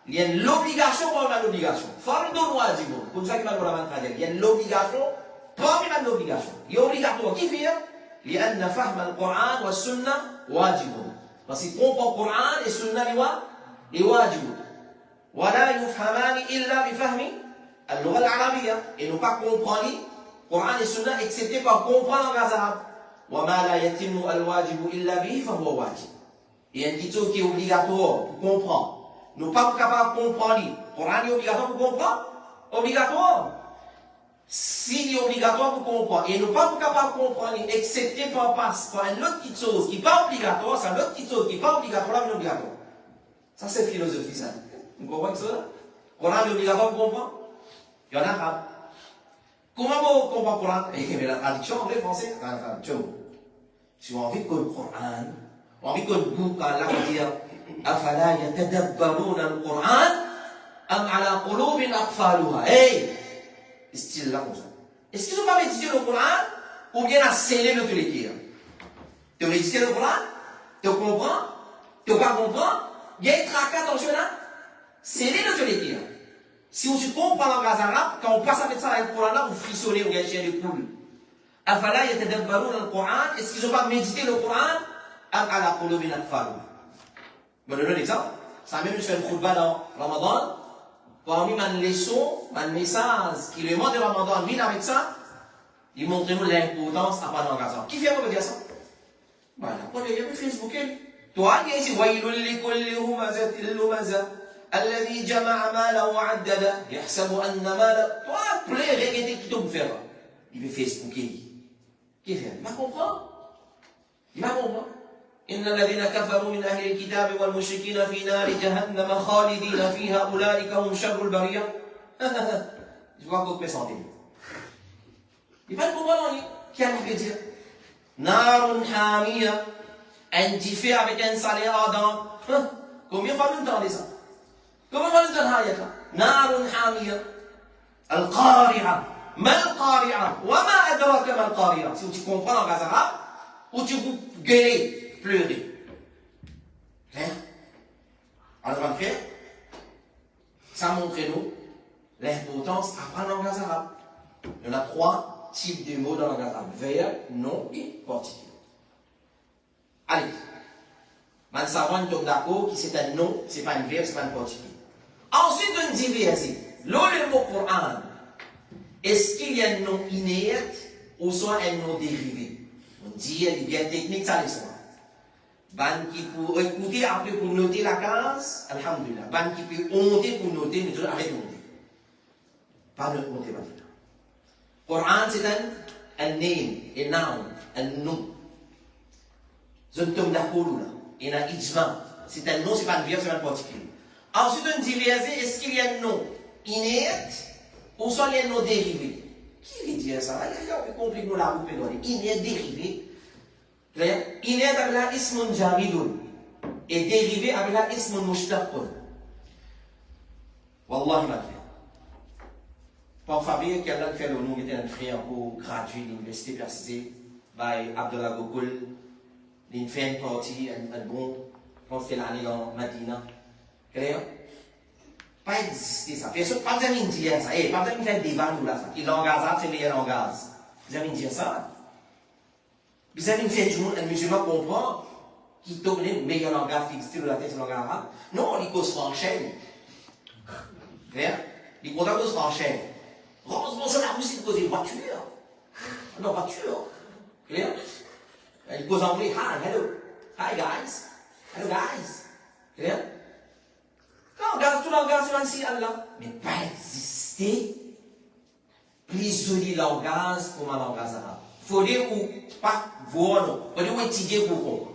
il y a l'obligation pour l'obligation. Fardun wajibun. Comme ça qu'il va nous dire. Il y a l'obligation, pas même l'obligation. Il est obligatoire. Qui fait? لأن فهم القرآن والسنة واجب. Parce qu'il comprend le Coran et Sunna est wajib. ولا يفهمان إلا بفهم اللغة العربية. Et nous pas comprendre le Coran et Sunna excepté par comprendre le langage arabe. وما لا يتم الواجب إلا به فهو واجب. Il y a une petite chose qui est obligatoire pour comprendre. Nous pas capables de comprendre. Le Coran est obligatoire pour comprendre. Obligatoire. S'il est obligatoire pour comprendre, et nous pas capables de comprendre, excepté par une autre petite chose qui n'est pas obligatoire, c'est une autre petite chose qui n'est pas obligatoire, mais obligatoire. Ça, c'est philosophie, ça. Vous comprenez ça? Le Coran est obligatoire pour comprendre? Il y en a arabe. Comment vous comprenez le Coran? Mais la traduction en vrai français, la traduction. Si on a envie de comprendre le Coran, on a envie de comprendre Allah va dire أفلا يتدبرون القرآن أم على قلوب أقفالها. Hey! Style là comme ça. Est-ce qu'ils n'ont pas médité le Coran ou bien à sceller le télékir? Tu as médité le Coran? Tu comprends? Tu ne comprends? Il y a un tracas dans le là? Sceller le télékir. Si on comprend la langage arabe, quand on passe à mettre ça dans le Coran là, vous frissonnez, vous gagnez des poules. Afala yatadabbarun al-Qur'an, est-ce qu'ils n'ont pas médité le Coran? Am ala qulubin aqfaluha. Je vais donner un exemple. Ça même fait une khutbah dans Ramadan. Parmi mes leçons, mes messages qui le monde de Ramadan, mis avec ça, ils montrent nous l'importance à pas d'engagement. Qui fait pour dire ça? Voilà, pour les gens Facebook. Toi, il y a ici, wailul likulli humazatil lumaza, alladhi jama'a mala wa addada, yahsabu anna mala. Toi, plein regretter qui t'ont fait. Il fait Facebook. Qui fait? Il m'a compris. Il m'a compris. إن الذين كفروا من أهل الكتاب والمشركين في نار جهنم خالدين فيها أولئك هم شر البرية. Je vois votre présenter. Il va comprendre qui a dit dire. Narun hamia, un diffé avec un salaire ardent. Combien de fois nous entendons ça? Combien de fois nous entendons ça? Narun hamia, al-qari'a, ma al-qari'a, wa ma adraka ma al-qari'a. Si tu comprends en arabe, ou tu peux gueuler. Pleurer. Clair? Alors, en fait, ça montre nous l'importance d'apprendre le langage arabe. Il y en a 3 types de mots dans le langage arabe: verbe, nom et particules. Allez. Man savant tombe d'accord que c'est un nom, c'est pas un verbe, c'est pas un particule. Ensuite, on dit verset. Là, le mot Coran, est-ce qu'il y a un nom inerte ou soit un nom dérivé? On dit, il est bien technique, ça les soins. Ban qui peut écouter après pour noter la case, alhamdulillah. Ban qui peut monter pour noter, mais toujours arrête de monter. Pas de monter maintenant. Coran, c'est un name, un noun, un nom. Je ne tombe d'accord là. Il y a un ijma. C'est un nom, c'est pas un verbe, c'est pas un particule. Ensuite, on dit verset, est-ce qu'il y a un nom inerte ou soit il y a un nom dérivé? Qui veut dire ça? Il y a un peu compliqué nous la route, inerte, dérivé. Inerte avec la ismun jamidun et dérivé avec la ismun mushtaqun. Wallahi ma frère. Pour Fabien, quelqu'un qui fait le nom qui était un frère pour gratuit à l'université persistée, by Abdullah Gokul, il fait une partie, un bon, quand c'était l'année dans Madina. Clair? Pas exister ça. Personne, pas besoin de dire ça. Pas besoin de faire des débat nous là. Ça. Il langage, c'est le meilleur langage. Vous avez dire ça? Vous avez fait tout le monde, un musulman comprend qui tombe le meilleur langage qui existe dans la tête de langage arabe. Non, il cause franchise. Clair? Il compte à cause franchise. Heureusement, c'est la Russie qui cause une voiture. Non, voiture. Clair? Il cause anglais. Hi, hello. Hi, guys. Hello, guys. Clair? Non, regarde tout le langage, c'est Allah. Mais pas exister plus joli langage pour ma langage arabe. Il faut dire ou pas voir, il faut dire ou étudier pour comprendre.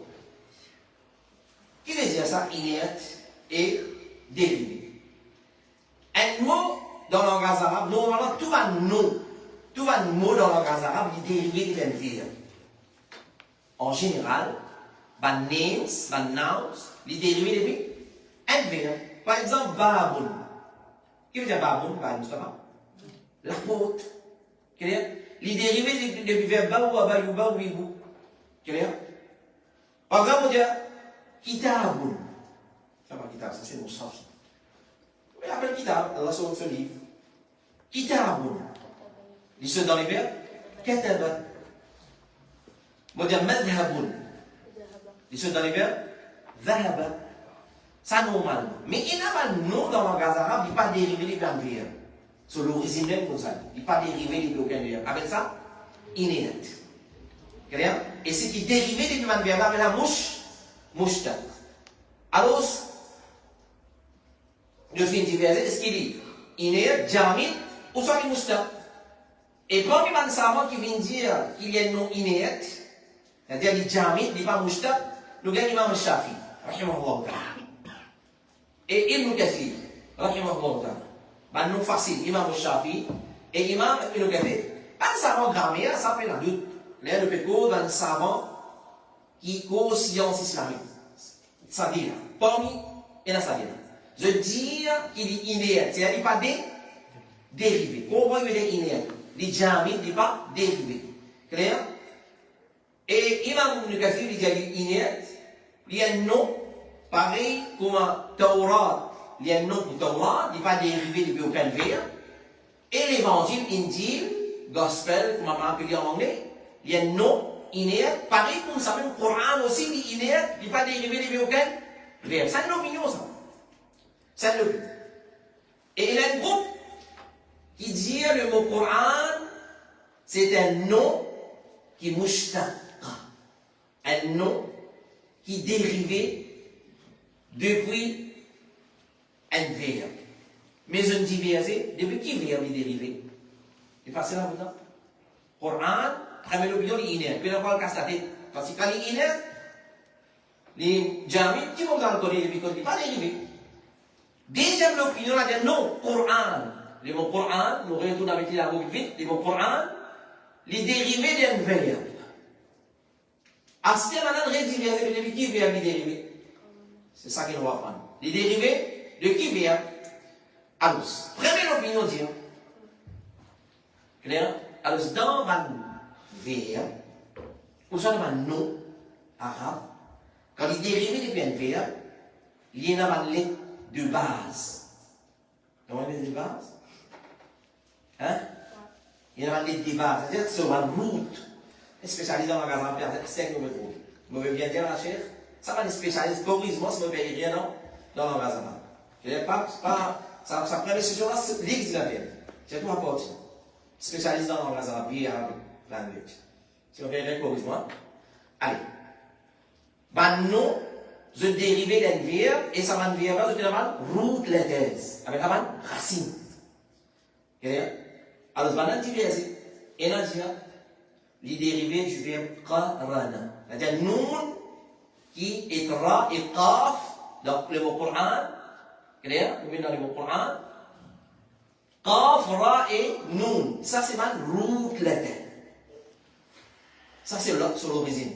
Qui veut dire ça? Inerte et dérivé. Un mot dans le langage arabe, normalement, tout un mot dans le langage arabe, il est dérivé d'un verbe. En général, les names, les nouns, il est dérivé d'un verbe. Par exemple, baboun. Qui veut dire baboun? La porte. Clair? Les dérivés du verbe baou, bayou, baou, bibou. Clair? Par exemple, on dit kitaboun. Ça va, kitab, ça c'est mon sens. Mais après kitab, Allah sur ce livre. Kitaboun. Ils sont dans les verbes katabat. On dit madhaboun. Ils sont dans les verbes dhahaba. Ça normalement. Mais il n'y a pas de nom dans le langage arabe, il n'y a pas dérivé des verbes. Sur l'origine même comme ça. Il n'y a pas dérivé des aucun verbe. Avec ça, inerte. Clair? Et ce qui est dérivé des verbes avec la mouchtaq. Alors, le film diverse, est-ce qu'il dit inerte, jamid, ou soit les mouchtaq? Et quand il y a un savant qui vient dire qu'il y a un nom inerte, c'est-à-dire les jamid, les pas mouchtaq, nous gagnons l'imam Shafi, rahimahullah ta'ala. Et Ibn Kathir, rahimahullah ta'ala. Ben, nous facile, Imam Shafi et Imam Ibn Kathir. Un savant grammaire, ça fait la doute. Là, le péco d'un savant qui cause science islamique. C'est-à-dire, parmi, et là, c'est-à-dire, je dis qu'il est inerte, c'est-à-dire pas dérivé. Comment il est inerte? Les jamid, n'est pas dérivé. Clair? Et Imam Ibn Kathir, il dit inert, il y a un nom, pareil comme Taurat, il y a un nom pour Taurat, il n'est pas dérivé depuis aucun verbe. Et l'évangile, Injil, Gospel, comme on appelle en anglais, il y a un nom inert, pareil comme ça, même Coran aussi, il est inert, il n'est pas dérivé depuis aucun verbe. C'est une opinion, ça. C'est une opinion. Et il y a un groupe qui dit le mot Coran, c'est un nom qui est mushtaq, un nom qui est dérivé depuis un verbe. Mais je dis verset, depuis qui verbe est dérivé? C'est facile à vous dire. Coran, première opinion, il est inert. Puis on va le constater. Parce que quand il est inert, les jamid, qui vont dans le Coran, il n'est pas dérivé. Deuxième opinion, on a dit non, Coran. Le mot Coran, nous retournons avec la boucle vite, le mot Coran, les dérivés d'un verbe. À ce moment-là, on dit verbe, depuis qui verbe est dérivé? C'est ça qu'il va apprendre. Les dérivés de qui verbe? Alors, première opinion dit, clair? Alors, dans un verbe, ou soit dans un nom arabe, quand il est dérivé depuis un verbe, il y a une lettre de base. Comment on dit de base? Hein? Il y a une lettre de base, c'est-à-dire que c'est une route. Les spécialistes dans le magasin, c'est que vous pouvez bien dire la chère, ça va les spécialistes, corrige-moi si vous ne payez rien dans le magasin. Ça prend les sujets là, l'ex de la vie. C'est tout important. Spécialiste dans le magasin, bien language. Si vous payez rien, corrige-moi. Allez. Maintenant, je dérivé d'un verbe, et ça va un verbe, je vais avoir route la thèse, avec la racine. Alors, maintenant, tu viens ici. Et là, tu viens. Les dérivés du verbe qarana. C'est-à-dire noun qui est ra et qaf, donc le mot Coran, clair, vous venez dans le mot Coran, qaf, ra et noun. Ça c'est mal route lettre. Ça c'est l'origine.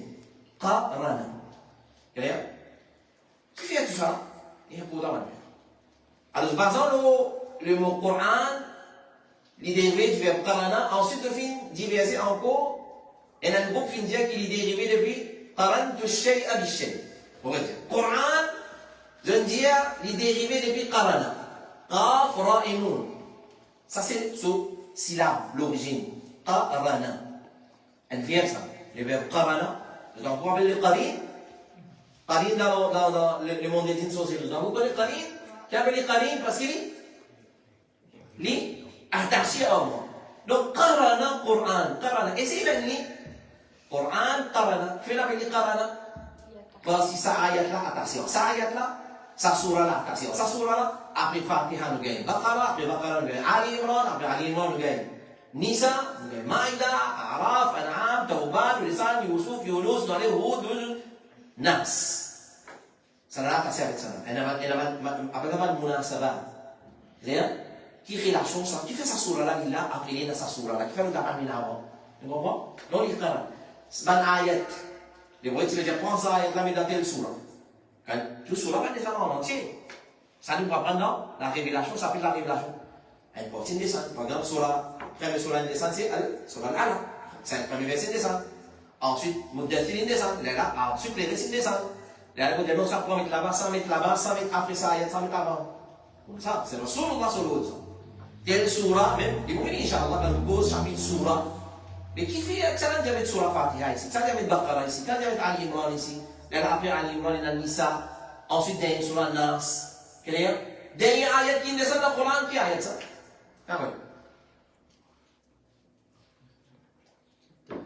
Qarana. Clair? Qui fait tout ça? Il y a beaucoup de manières. Alors, basons le mot Coran, les dérivés du verbe qarana, ensuite le film diverser encore. Et un groupe qui dit qu'il est dérivé depuis qarantu shay'a bi shay. Coran, je dis qu'il est dérivé depuis qarana. Qaf, ra et noun. Ça c'est sous syllabe, l'origine. Qarana. Un verbe ça. Le verbe qarana. Donc on appelle le qarin. Qarin dans le monde des sociaux. Donc vous connaissez qarin? Qui appelle le qarin parce qu'il est attaché à moi. Donc qarana, Coran. Qarana. Essayez de lire. Quran, qarana. Fais la peine qarana. Voici sa ayat là, attention. Sa ayat là, sa surah là, attention. Sa surah là, après Fatiha nous gagne. Baqarah, après Baqarah nous gagne. Ali Imran, après Ali Imran nous gagne. Nisa, nous gagne. Maïda, Araf, An'am, Tawbat, Lisan, Yusuf, Yunus, Nalih, Hud, Nas. Ça n'a pas avec ça. Après ça, Munasabat. Qui fait la chose, qui fait sa surah là, il a appelé dans sa surah là, qui fait le da'am avant. Tu comprends? Non, il fait c'est un ayat. Les voyez, tu veux dire, prends ça ayat là, mais dans telle surah. Quand tout surah va descendre en entier. Ça nous va prendre la révélation, ça s'appelle la révélation. Elle porte une descente. Par exemple, surah, première surah une descente, c'est surah al-Ala. C'est le premier verset une descente. Ensuite, Muddathir une descente. Ensuite, les récits une descente. Là, vous dites, non, ça prend mettre là-bas, 100 mètres là-bas, 100 mètres après ça, ayat 100 mètres avant. Comme ça, c'est le surah sur l'autre. Telle surah, même, et vous voyez, Inch'Allah, dans le gauche, chapitre surah. Mais qui fait que ça n'a jamais de surah Fatiha ici, ça n'a jamais de Baqarah ici, ça n'a jamais d'Ali Imran ici, après Ali Imran, il y a Nisa, ensuite il y a surah Nas. Clair? Dernière ayat qui descend dans le Coran, qui ayat ça? Ah oui.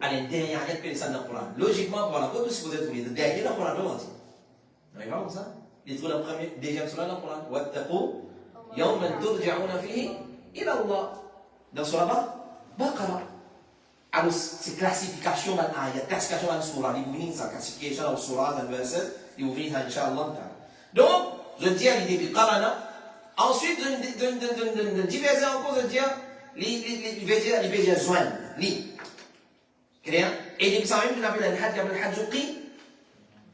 Allez, dernière ayat qui descend dans le Coran. Logiquement, voilà, comme si vous êtes oublié, dernier dans le Coran, comment dire? Vous n'avez pas comme ça? Il trouve la première, deuxième surah dans le Coran. Wattaqu, yawman turja'una fihi ila Allah. Dans surah Baqarah. Alors, c'est classification dans l'ayat, classification dans le surah. Il vous venez ça, classification dans le surah, dans le verset, il vous venez ça, Inch'Allah. Donc, je dis à l'idée de qarana. Ensuite, je diverser encore, je dis, il veut dire joindre, li. Clair? Et il ça même qu'on appelle le hajj, il appelle le hajj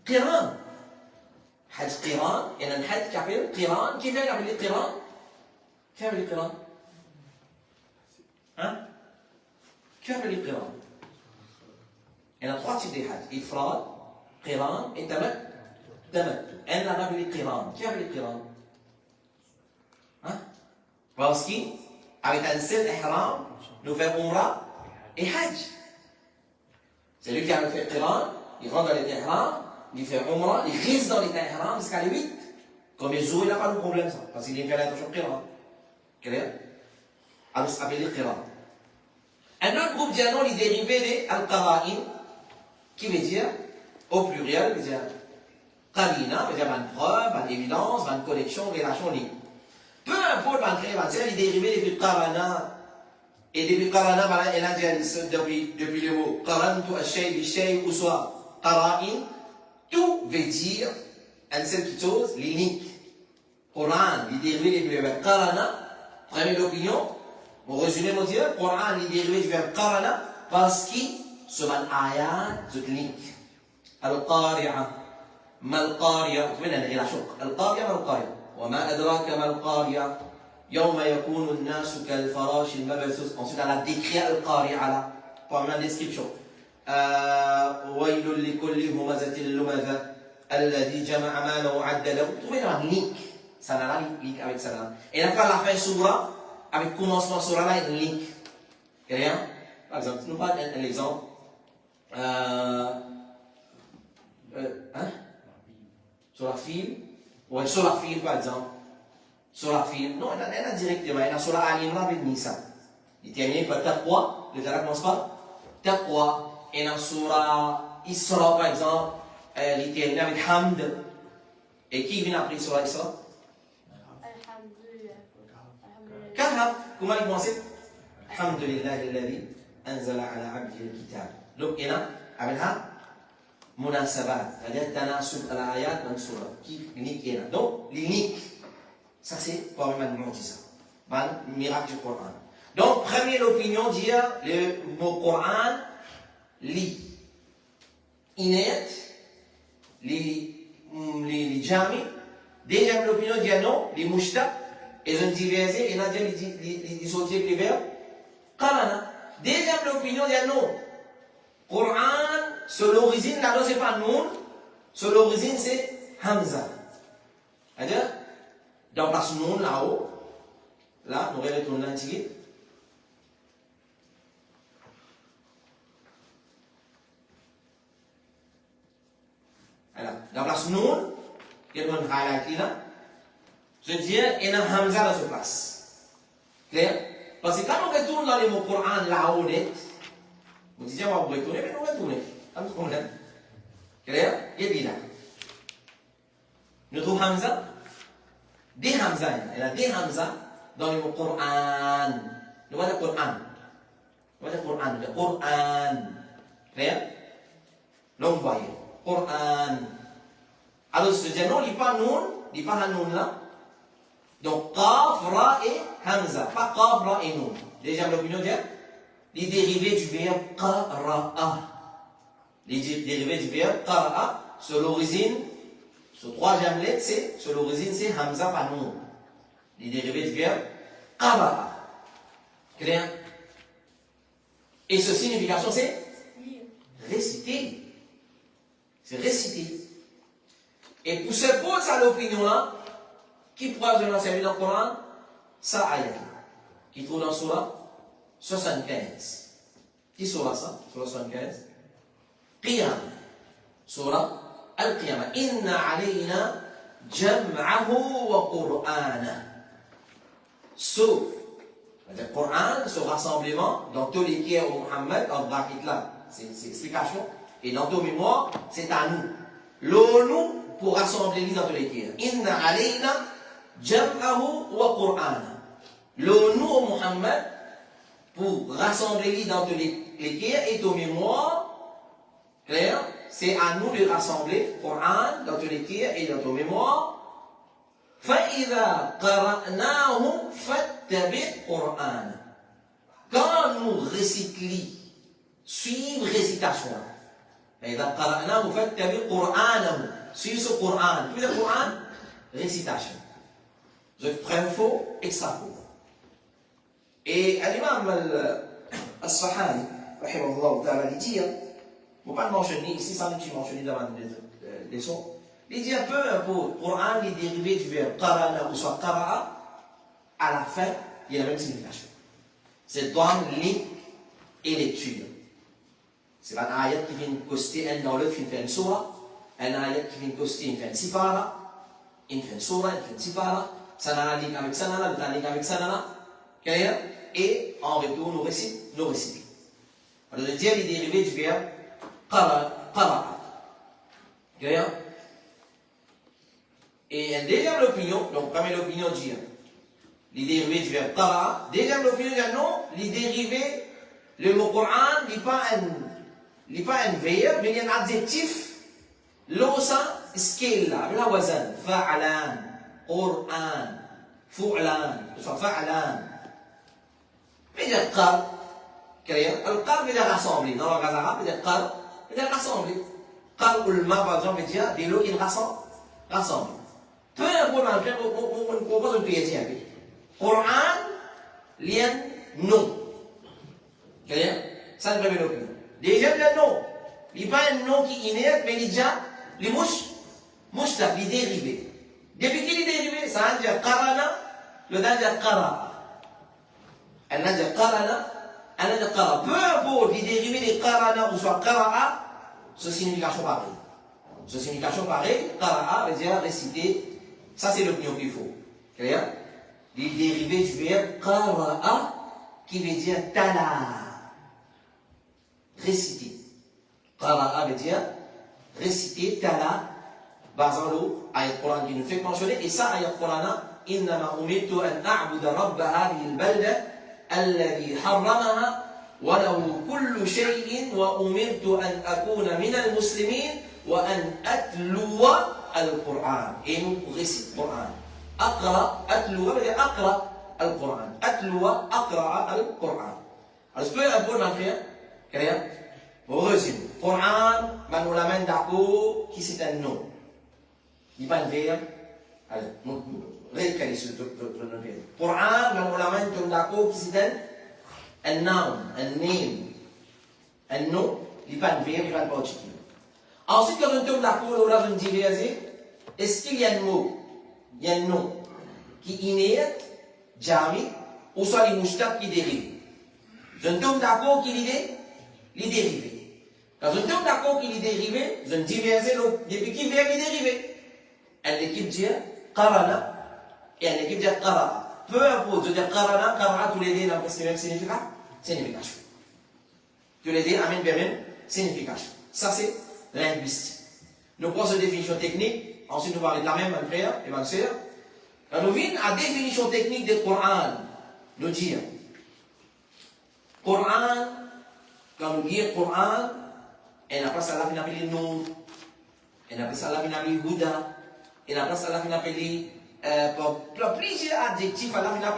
qiran. Hajj qiran, il y a un hajj qui appelle qiran. Qui fait appelle le qiran? Qui appelle le qiran? Hein? Qui a appelé Qiran? Il y a 3 types de hajj. Ifrad, Qiran et Tamattu. Elle l'a appelé Qiran. Qui a appelé Qiran? Hein? Parce qu'avec un seul ihram, nous faisons Umrah et Hajj. C'est lui qui a fait Qiran, il rentre dans les ihram, il fait Umrah, il reste dans les ihram jusqu'à les 8. Comme les jours, il n'a pas de problème ça, parce qu'il est fait l'attention Qiran. Clair? Alors, ça s'appelle Qiran. Un autre groupe dit non, il est dérivé de Al-Qara'in, qui veut dire, au pluriel, veut dire Qarina, veut dire une preuve, une évidence, une connexion, une relation libre. Peu importe il est dérivé depuis Qarana. Et depuis Qarana, elle a dit depuis le mot Qarantu al-shay bi-shay ou soit Qara'in, tout veut dire une seule chose, l'unique. Coran, il est dérivé du verbe Qarana, première opinion. Pour résumer, mon Dieu, Coran, il est dérivé du verbe Qarana parce qu'il se met ayat de l'unique. Al-Qari'a, Mal-Qari'a, vous voyez la relation. Al-Qari'a, Mal-Qari'a. وما أدراك ما القارعة يوم يكون الناس كالفراش المبثوث. Ensuite, elle a décrit القارعة là, par la description. ويل لكل همزة لمزة الذي جمع ماله وعدده. Vous trouvez dans la link, ça n'a pas link avec ça là. Et après la fin surah, avec commencement surah là, une link. Rien? Par exemple, nous parlons un exemple. Sur la file. Ou sur la file, par exemple. Sur la file. Non, elle a directement. Elle a sur la Al-Imran avec Nisa. Il termine par Taqwa. Le Tara commence par Taqwa. Et dans sur la Isra, par exemple, il termine avec Hamd. Et qui vient après sur la Isra? Kahf. Comment il commence? Alhamdulillah alladhi anzala ala abdihi al-kitab. Donc, il y a avec Munasabat, c'est-à-dire Tanasub al-Ayat Mansura, qui unique est là. Donc, l'unique, ça c'est pour un miracle du Coran. Donc, première opinion, dire le mot Coran, li, inet, les jami. Deuxième opinion, dire non, les mouchta, ils ont divisé, et là, ils ont dit les verbes, Qarana. Deuxième opinion, dire non. Coran, sur l'origine, là, c'est pas Noun, sur l'origine, c'est Hamza. C'est-à-dire, dans place Noun, là-haut, là, nous retournons dans l'antiquité. Alors, dans place Noun, il y a un highlight là, je veux dire, il y a un Hamza dans cette place. Clair? Parce que quand on retourne dans les mots Coran, là-haut, net, vous disiez, on va vous retourner, mais nous retourner. Pas de problème. Clair? Il est là. Nous trouvons Hamza. Des Hamza. Il y a des Hamza dans le mot Coran. Nous voyons le Coran. Nous voyons le Coran. Le Coran. Clair? Donc, vous voyez. Coran. Alors, ce dit non, il n'y a pas Noun. Il n'y a pas un Noun là. Donc, Qaf, Ra et Hamza. Pas Qaf, Ra et Noun. Déjà, l'opinion dit les dérivés du verbe qara'a. Les dérivés du verbe qara'a, sur l'origine, sur 3e lettre, c'est, sur l'origine, c'est Hamza par Noun. Les dérivés du verbe qara'a. Clair? Et ce signification, c'est réciter. C'est réciter. Et pour se poser à l'opinion-là, qui pourra nous enseigner dans le Coran? Ça, ayat, qui trouve dans Surah 75. Qui surah ça? Surah 75. Qiyam. Surah Al-Qiyamah. Inna alayna jam'ahu wa Qur'ana. Sauf, c'est-à-dire Coran, ce rassemblement, dans tous les qui au Muhammad, en bracket là, c'est l'explication, et dans tous mémoires, c'est à nous. L'ONU pour rassembler dans tous les qui. Inna alayna jam'ahu wa Qur'ana. L'ONU au Muhammad, pour rassembler dans tous les guerres et aux mémoires, clair, c'est à nous de rassembler Coran dans tous les guerres et dans nos mémoires. فَإِذَا قَرَأْنَاهُ فَاتَّبِعْ قُرْآنَ. Quand nous récitons, suivre récitation. فَإِذَا قَرَأْنَاهُ فَاتَّبِعْ قُرْآنَهُ. Suivre ce Coran. Puis le Coran, récitation. Je prends faux, extra faux. Et l'imam al-Sahani, il dit, il ne faut pas le mentionner ici sans que tu mentionnes devant les sons. Il dit un peu, Coran, les dérivés du verbe qarana ou soit qara'a, à la fin, il y a la même signification. C'est dans lit et lecture. C'est un ayat qui vient coster un dans l'autre, qui fait une surah, un ayat qui vient coster une sifara, une fait une surah, une fait sifara, ça n'a un lien avec ça, l'autre a un lien avec ça, et en retour, nous récitons. Alors, il dit les dérivés du verbe qara'a. Et une deuxième opinion, donc première opinion dit les dérivés du verbe qara'a. Deuxième opinion dit non, les dérivés, le mot Coran n'est pas un verbe, mais il y a un adjectif. L'osa scale là, avec la wazan, fa'alan, Qur'an, fu'lan, soit fa'alan. Mais il y a qar, le qar veut dire rassembler. Dans le langage arabe, il y a qar, veut dire rassembler. Qar ou le ma, par exemple, veut dire des lots qui rassemblent. Peu importe dans le cas, on propose une pièce. Coran, lien, non. Ça, c'est la première opinion. Deuxième, le non. Il n'y a pas un nom qui est inerte, mais il y a déjà les mouches, les dérivés. Depuis qu'il est dérivé, ça veut dire qarana, le dan dire qara. Elle a dit qarana, elle a dit qara. Peu importe les dérivés des qarana ou soit qara'a, ce signification pareille. Ce signification pareille, qara'a veut dire réciter. Ça, c'est l'opinion qu'il faut. Clair? Les dérivés du verbe qara'a, qui veut dire tala. Réciter. Qara'a veut dire réciter, tala, basant l'eau, ayat Qur'an qui nous fait mentionner, et ça, ayat Qur'an, innama umirtu an a'buda rabba hadhihi al-balda, alladhi harramaha, wa lahu kullu shay'in, wa umirtu an akuna min al-muslimin, wa an atluwa al-Qur'an. Et nous récitons le Qur'an. Aqra, atluwa, veut dire aqra al-Qur'an. Atluwa, aqra al-Qur'an. Alors, je peux répondre ma frère? Clair? Bon, résume. Qur'an, nous l'amène d'accord, qui c'est un nom. Il n'y a pas de verbe. Allez, récalez ce verbe. Qur'an, nous l'amène d'accord, qui c'est un noun, un name. Un nom, il n'y a pas de verbe, il n'y a pas de particulier. Ensuite, quand on tombe d'accord, on a une diversité. Est-ce qu'il y a un mot, il y a un nom qui est inerte, jami, ou soit les mouchtak qui dérivent? Je tombe d'accord qu'il est dérivé. Quand je tombe d'accord qu'il est dérivé, je diverse depuis qui vient les dériver. Elle équipe dit qarana et elle équipe dit qara'a. Peu importe, je dis qarana, qara'a, tous les deux n'ont presque même signification. Tous les deux amènent vers même signification. Ça c'est linguistique. Nous prenons cette définition technique, ensuite nous parlons de la même, mon frère et ma soeur. Quand nous venons à la définition technique du Coran, nous disons Coran, quand nous lisons Coran, on appelle ça la finale Nour, on appelle ça la finale Houda, on appelle ça la finale plusieurs adjectifs à la finale,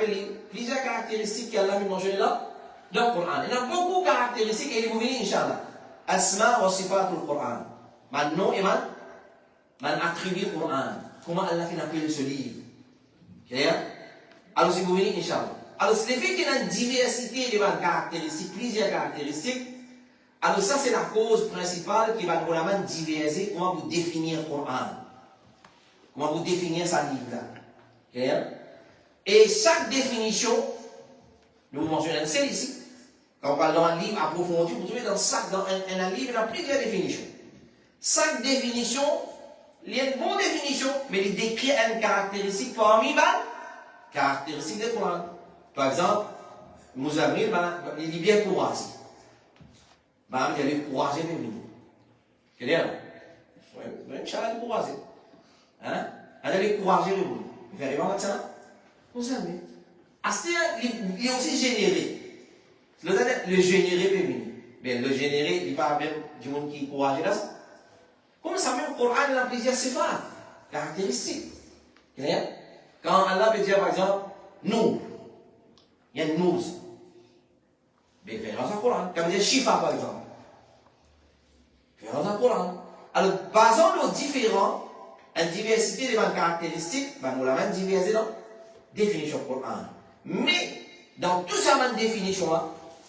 plusieurs caractéristiques qu'il y a là dans le Coran. Il y a beaucoup de caractéristiques et ils vont venir, Inch'Allah. Asma wa sifat al Coran. Maintenant, et man attribue le Coran. Comment Allah finale ce livre? Clair? Alors, si vous venez, Inch'Allah. Alors, c'est le fait qu'il y a une diversité de caractéristiques, plusieurs caractéristiques. Alors, ça, c'est la cause principale qui va nous diviser comment vous définir le Coran. Comment vous définir sa livre-là. Et chaque définition, nous mentionnons celle ici. Quand on parle d'un livre approfondi, vous trouvez dans un livre, il y a plusieurs définitions. Chaque définition, il y a une bonne définition, mais il décrit une caractéristique parmi les caractéristiques du Coran. Par exemple, Mouzamil, il est bien courageux. Il est courageux, mais oui. Quel est-ce? Oui, Inch'Allah, il est courageux. Hein? Il est courageux, mais oui. Il fait arriver à ça? Mouzamil. Il est aussi généré. Le généré, mais oui. Mais le généré, il n'est pas même du monde qui est courageux là. Comme ça, même le Coran, il a plusieurs sifat, caractéristiques. Quand Allah peut dire, par exemple, nous. Il y a une nous. Mais il fait dans le Coran. Quand il dit Shifa, par exemple. Il fait dans le Coran. Alors, basant nos différents, une diversité de caractéristiques, nous l'avons divisé dans la définition du Coran. Mais, dans toute cette définition,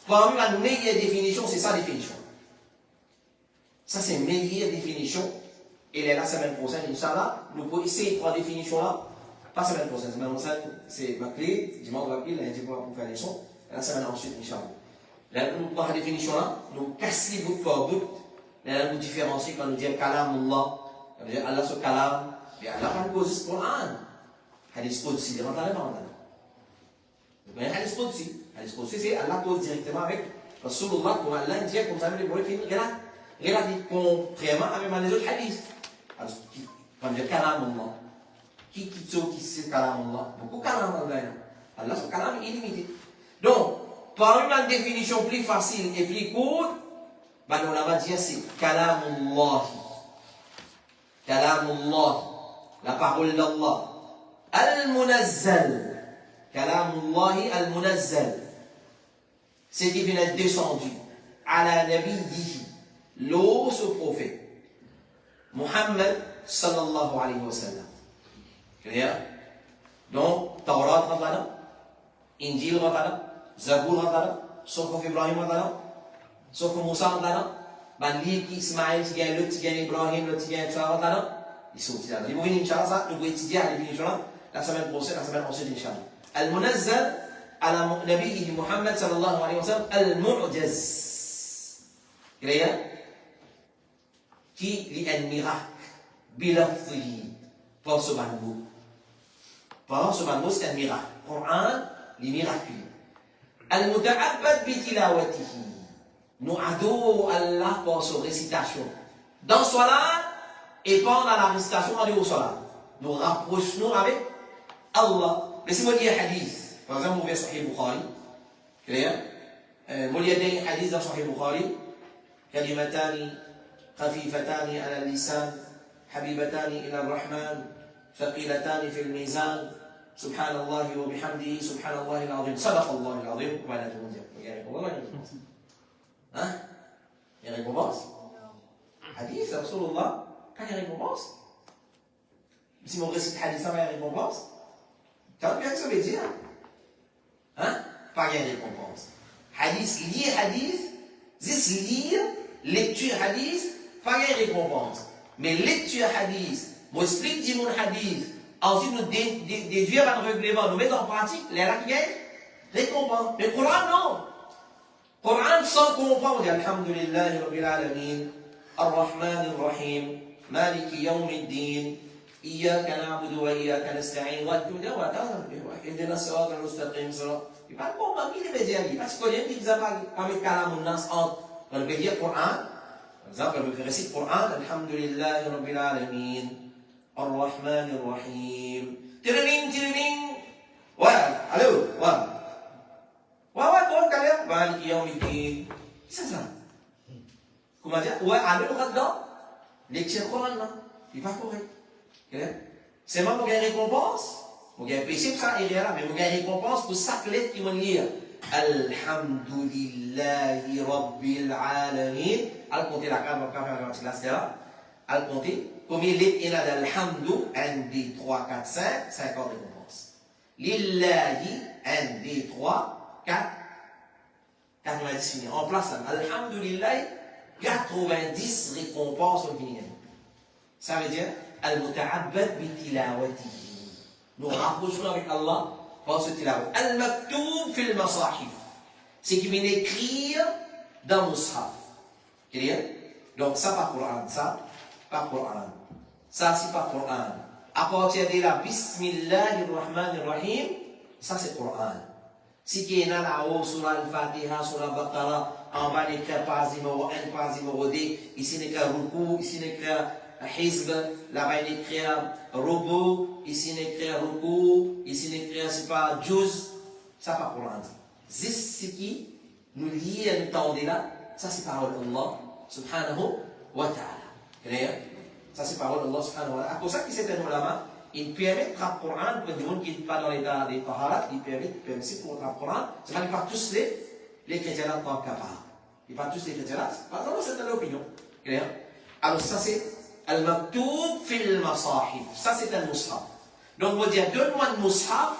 Parmi la meilleure définition, c'est sa définition. Ça, c'est une meilleure définition. Et la semaine prochaine, Inch'Allah, nous pouvons essayer trois définitions-là. Pas la semaine prochaine, semaine prochaine, c'est ma clé. Dimanche, on va appeler, lundi, pour faire les sons. La semaine ensuite, Inch'Allah. Là, nous prenons la définition-là, nous cassons les bouts par bout. Là, nous différencions quand nous disons Kalamullah. Ça veut dire Allah sur Kalam. Mais Allah pas nous cause le Coran. Hadith Qudsi, il rentre dans les bandes. Vous voyez, Hadith Qudsi. Hadith Qudsi, c'est Allah cause directement avec Rasulullah, comme Allah dit, comme ça, les bois qui regarde contrairement avec les autres hadiths. Alors, comme dire Kalamullah. Qui c'est Kalamullah? Beaucoup Kalamullah. Allah sur Kalam est illimité. Donc, parmi la définition plus facile et plus courte, ben, on va dire c'est Kalamullah. Kalamullah. La parole d'Allah. Al-Munazzal. Kalamullahi al-Munazzal. C'est qui vient descendu à la Nabiyyihi, l'eau ce prophète. Muhammad sallallahu alayhi wa sallam. Clair? Donc, Taurat rentre là, Injil rentre là, Zabour rentre là, Sokof Ibrahim rentre là, Sokof Moussa rentre là, ben livre qui Ismaël, qui gagne l'autre, qui gagne Ibrahim, l'autre qui gagne ça rentre là. Ils sont là. Ils vont venir, Inch'Allah, ça, nous allons étudier la définition là, la semaine prochaine, la semaine ensuite, Inch'Allah. Al-Munazzal, ala Nabihi Muhammad sallallahu alayhi wa sallam, Al-Mu'jaz. Clair? Qui lit un miracle, bilafzihi, par ce banbou. Par ce banbou, c'est un miracle. Coran, les miracles. Al-Muta'abbad bitilawatihi. Nous adorons Allah par sa récitation. Dans Salat, et pendant la récitation, on dit au Salat. Nous rapprochons avec Allah. Laissez-moi dire un hadith. Par exemple, on va Sahih Bukhari. Clair? Moi, il y a des hadiths dans Sahih Bukhari. كلمتان خفيفتان على اللسان حبيبتان إلى الرحمن ثقيلتان في الميزان سبحان الله وبحمده سبحان الله العظيم صدق الله العظيم ولا تنزل. Il y a réponse? Hein? Il y a réponse? Hadith, Rasulullah, quand il y a réponse? Si on récite hadith, ça va y a réponse? Tu as bien que ça veut dire? Hein? Pas y a réponse. Hadith, lire hadith, juste lire, lecture hadith, pas y a réponse. Mais lecture hadith, moi explique du mon hadith, ensuite nous déduire un règlement, nous mettre en pratique, les règles, récompense. Le Coran, non. Coran sans comprendre, on dit Alhamdulillah Rabbil Alamin, Ar-Rahman Ar-Rahim, Maliki Yawmiddin, إياك نعبد وإياك نستعين والدنيا اهدنا الصراط المستقيم صراط. Il parle pas mal qui les dire parce que les gens qui parlent avec kalam nas entre on peut dire Coran par exemple on peut réciter Coran alhamdulillah rabbil alamin ar-rahman ar-rahim tiring voilà allô voilà ouais bon kalian maliki yawmiddin c'est ça comment dire ouais allô là-dedans lecture Coran là il pas correct. C'est moi qui ai récompense. Vous avez péché pour ça, il est là, mais vous avez récompense pour chaque lettre qui m'a lié. Alhamdulillahi Rabbil Alamin. Al compter la carte, on va faire la classe là. Al compter. Combien de lettres il y a d'Alhamdou? 1, 2, 3, 4, 5. 50 récompenses. Lillahi, 1, 2, 3, 4. 90 finis. En place là. Alhamdulillahi, 90 récompenses au fini. Ça veut dire Al-Muta'abbad bitilawatihi. Nous rapprochons avec Allah par ce tilawat. Al-Maktoub fil Masahif. C'est qui vient écrire dans Mushaf. Clair? Donc ça par Coran, ça par Coran. Ça c'est par Coran. À partir de là, Bismillahirrahmanirrahim, ça c'est Coran. Si qui est dans la haut, sur Al-Fatiha, sur la Baqarah, en bas l'écrit page numéro 1, page numéro 2, ici l'écrit Ruku, ici l'écrit Hizb, là-bas il écrit Rubu, ici il écrit Ruku, ici il écrit c'est pas Juz, ça pas pour l'Inde. C'est ce qui nous lie à l'entendre là, ça c'est parole d'Allah subhanahu wa ta'ala. Clair? Ça c'est parole d'Allah subhanahu wa ta'ala. À cause ça qui c'est un ulama, il permet de le Coran pour des gens qui ne sont pas dans l'état des taharat, il permet pour le Coran, c'est pas qu'ils partent tous les chrétiens là pas capables. Ils partent tous les chrétiens là, par exemple c'est l'opinion. Clair? Alors ça c'est Al-Maktoub fil Masahif. Ça, c'est un mushaf. Donc, on va dire, donne-moi un mushaf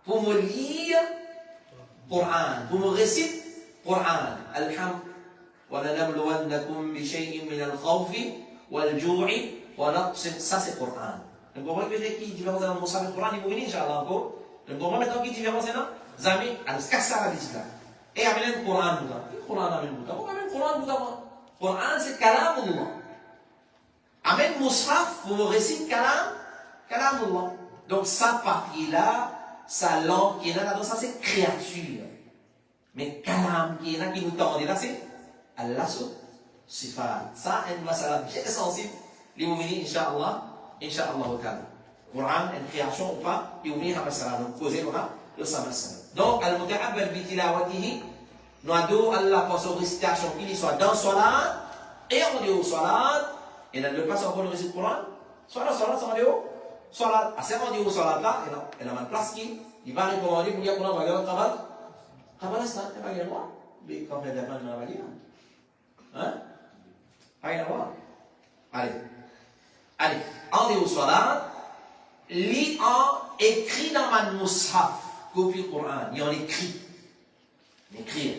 pour me lire Coran, pour me réciter Coran, Alhamd, وَلَنَبْلُوَنَّكُمْ بِشَيْءٍ مِنَ الْخَوْفِ وَالْجُوعِ وَنَقْصٍ. Ça c'est Coran. Vous comprenez peut-être qui différence dans le Moussa et le Coran, il faut venir, Inch'Allah, encore. Vous comprenez maintenant qui différence là? Zami, alors c'est ça la dit là. Et amène le Coran, le Coran amène le Coran. Pourquoi amène le Coran, le Coran c'est Kalam Allah. Amène Moussaf pour réciter Kalam Allah. Donc sa partie-là, sa langue qui est là, ça c'est créature. Mais Kalam qui est là, qui nous tend là, c'est Allah Sifat. Ça, c'est une masala bien sensible. Les mouvements, Inch'Allah, Ta'ala. Coran, une création ou pas, les mouvements, masala. Donc, causer, voilà, le sa masala. Donc, al-muta'abbal bi tilawatihi, nous avons Allah pour son récitation, qu'il soit dans Salat, et on dit au Salat, et là, le passe encore le récit du Coran, Salat, ça on dit au Salat. À ce moment, on dit au Salat là, et là, il y a une place qui, il va recommander pour dire qu'on va aller au Kabal. Kabal, c'est pas le droit. Mais quand on est devant, on va dire. Hein? Rien à voir. Allez, on est au Salat, lit en écrit dans ma Moushaf, copie du Coran, il y en écrit. Écrire.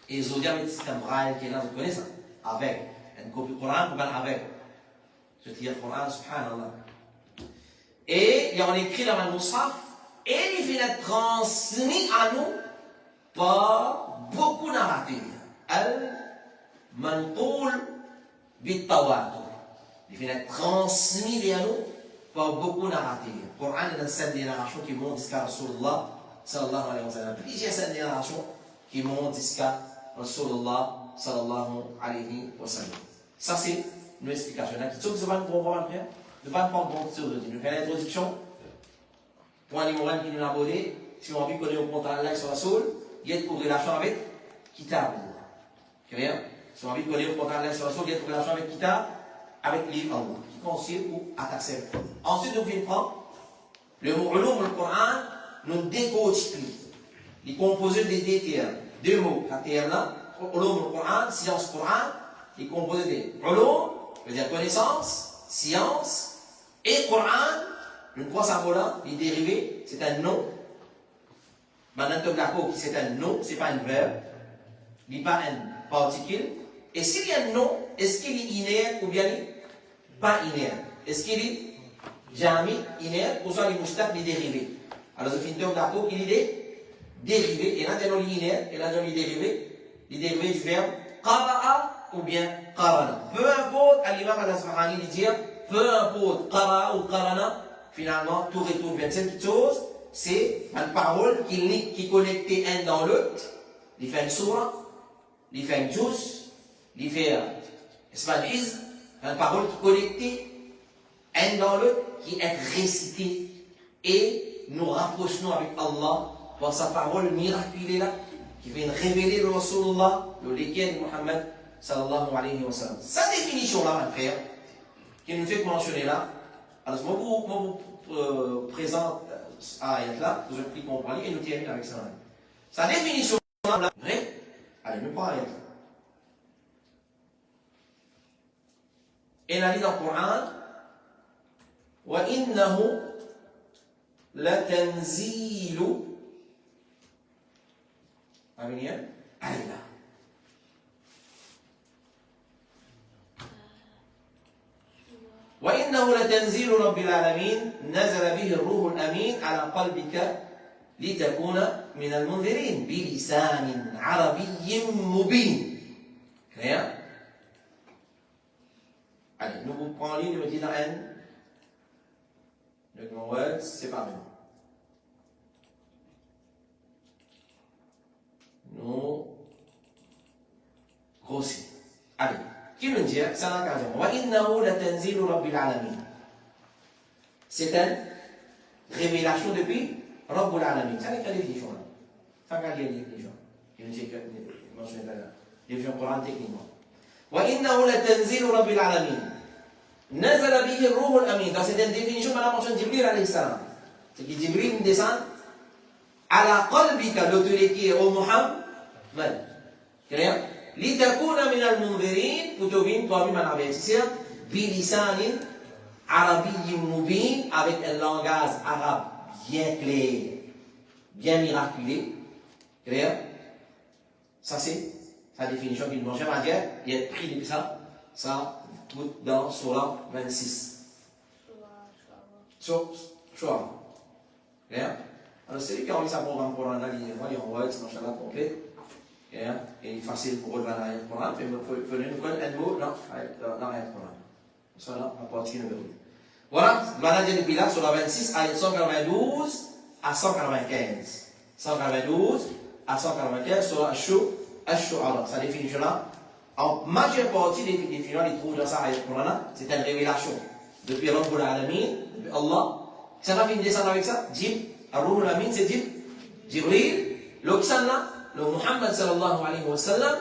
Et ils ont dit avec c'est un braille qui est là, vous connaissez ça? Avec. Une copie du Coran, vous parlez avec. Je dis le Coran, subhanallah. Et il y en écrit dans ma Moushaf, et il vient être transmis à nous par beaucoup narrateurs. Al-Manqoul bit-Tawatur. Il vient être transmis à nous par beaucoup narrateurs. Le Coran est une scène des narrations qui montent jusqu'à Rasulullah sallallahu alayhi wa sallam. Plusieurs scènes des narrations qui montent jusqu'à Rasulullah sallallahu alayhi wa sallam. Ça, c'est une explication. Ceux qui ne pas comprendre après, ne pas prendre sur le dit. Nous faisons l'introduction. Pour les morales qui nous l'ont abordé, si on a envie qu'on ait au contact Allah sur la soul, il y a pour relation avec Kitab. Clair? Si on a envie qu'on ait au contact Allah sur la soul, il y a pour relation avec Kitab, avec l'île Allah, qui consiste ou attaquer. Ensuite, nous venons prendre le mot ulum, le Coran, nous décode plus. Il est composé de deux termes. Deux mots. La terme là, ulum, le Coran, science Coran, il est composé de ulum, veut dire connaissance, science, et Coran. Le trois symboles-là, les dérivés, c'est un nom. Maintenant, c'est un nom, ce n'est pas un verbe. Il n'est pas une particule. Et s'il y a un nom, est-ce qu'il est inerte ou bien pas inerte? Est-ce qu'il est jami, inerte, ou soit les mouchtak, les dérivés? Alors, je finis d'accord, il est dérivé. Et là, il y a l'inerte, et là, il y a les dérivés du verbe qara'a ou bien qarana. Peu importe, à l'imam al-Asbahani, il dit, peu importe, qara'a ou qarana, finalement, tout retourne bien. Cette chose, c'est une parole qui est connectée un dans l'autre. Il fait une surah, il fait une juz, il fait une parole qui est connectée un dans l'autre, qui est récitée. Et nous rapprochons avec Allah par sa parole miraculeuse là, qui vient révéler le Rasulullah, le légué Muhammad sallallahu alayhi wa sallam. Sa définition là, mon frère, qui nous fait mentionner là. Alors, moi, vous présente ayat là, vous avez pris comprendre et nous terminons avec ça. Sa définition là, vrai? Allez, nous prenons ayat là. Elle a dit dans le Coran, وَإِنَّهُ لَتَنْزِيلُ. Allez là. وإنه لتنزيل رب العالمين نزل به الروح الأمين على قلبك لتكون من المنذرين بلسان عربي مبين. Clair? Allez, nous vous prenons en ligne, nous mettons dans N. Le grand word, c'est pas bien. Nous grossissons. Allez. Qui nous dit, c'est un occasion. وَإِنَّهُ لَتَنْزِيلُ رَبِّ الْعَالَمِينَ. C'est une révélation depuis Rabb al-Alamin. Ça n'est qu'une définition là. Ça n'est qu'une définition. Qui nous dit que mentionné là. Définition Coran techniquement. وَإِنَّهُ لَتَنْزِيلُ رَبِّ الْعَالَمِينَ. نَزَلَ بِهِ الرُّوحُ الْأَمِينَ. Donc c'est une définition maintenant mentionne Jibril alayhi salam. C'est que Jibril descend à la qalbika, l'autorité au Muhammad. Clair? لِتَكُونَ مِنَ الْمُنذِرِينَ pour devenir toi-même un avertisseur بِلِسَانٍ عَرَبِيٍّ مُبِينٍ avec un langage arabe bien clair, bien miraculé, clair, Ça, c'est sa définition qu'il nous j'aime à dire. Il est pris depuis ça. Ça, tout dans Surah 26. Surah. Bien. Alors, celui qui a envie de savoir un programme aligné, il envoie, c'est machallah complet. Et facile pour eux de l'ayat Coran. Il faut nous connaître un mot dans l'ayat Coran. Ça, là, à partir numéro 1. Voilà, voilà depuis là, sur la 26, ayat 192 à 195. 192 à 195 sur Ash-Shu'ara. Sa définition-là, en majeure partie des définitions, ils trouvent dans ça ayat Coran, c'est une révélation. Depuis Rabbul Alamin, depuis Allah. Ça va finir descendre avec ça? Ar-Ruhul Amin, c'est Jibril. L'Oxan là, le Muhammad sallallahu alayhi wa sallam,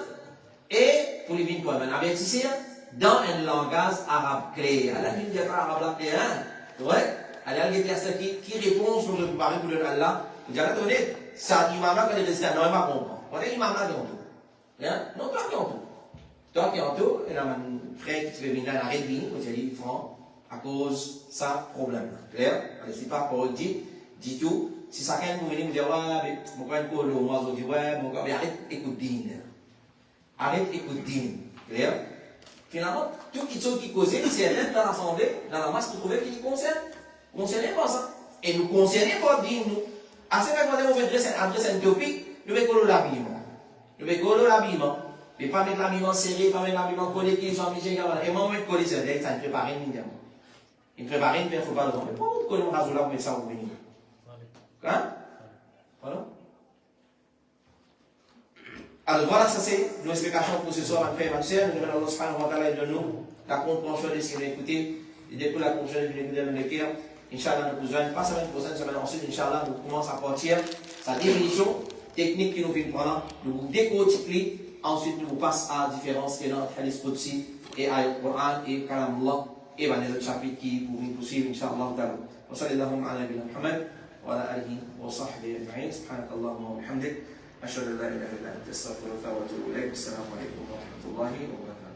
et pour les vignes pour un avertisseur, dans un langage arabe clair. À la ligne de arabe là clair, hein? Ouais? Alors, il y a des qui répondent sur le pari pour Allah. Vous dites, attendez, ça, imam là, quand il est non, il va comprendre. On est imam là, qui en tout. Hein? Non, toi qui en tout. Toi qui en tout, il y a un frère qui se fait venir à la rédine, vous dit, franc, à cause de ça problème. Clair? Allez, c'est pas pour dire tout. Si ça quelqu'un vous venez me dire, ouais, mais mon coin de le oiseau dit, ouais, mon coin, mais arrête, écoute dîne. Arrête, écoute dîne. Clair? Finalement, tout qui causait, c'est rien dans l'assemblée, dans la masse, vous trouvez qui nous concerne. Concernez pas ça. Et nous concernez pas dîne, nous. À ce moment-là, on veut adresser un topic, nous veut l'habillement. Nous veut l'habillement. Mais pas mettre l'habillement serré, pas mettre l'habillement collé, qui sont mis, et moi, on met collé, c'est vrai, ça ne prépare rien, évidemment. Il prépare rien, il ne faut pas le faire. Pourquoi vous collez mon rasoir là, vous mettez ça au venir? Hein? Voilà. Alors voilà, ça c'est nos explications pour ce soir, frère et ma soeur. Nous demandons Allah subhanahu wa ta'ala de nous la compréhension de ce qu'il a écouté. Et dès que la compréhension de ce qu'il a écouté, Inch'Allah, nous besoin, pas semaine prochaine, semaine ensuite, Inch'Allah, nous commençons à partir sa définition technique qui nous vient prendre, nous vous décortiquer, ensuite nous passons à la différence qui est dans le Hadith Qudsi et à Coran et Kalamullah et dans les autres chapitres qui pourront poursuivre, Inch'Allah. Wa sallallahu ala nabiyina Muhammad وعلى آله وصحبه أجمعين سبحانك اللهم وبحمدك أشهد أن لا إله إلا أنت أستغفرك وأتوب إليك السلام عليكم ورحمة الله وبركاته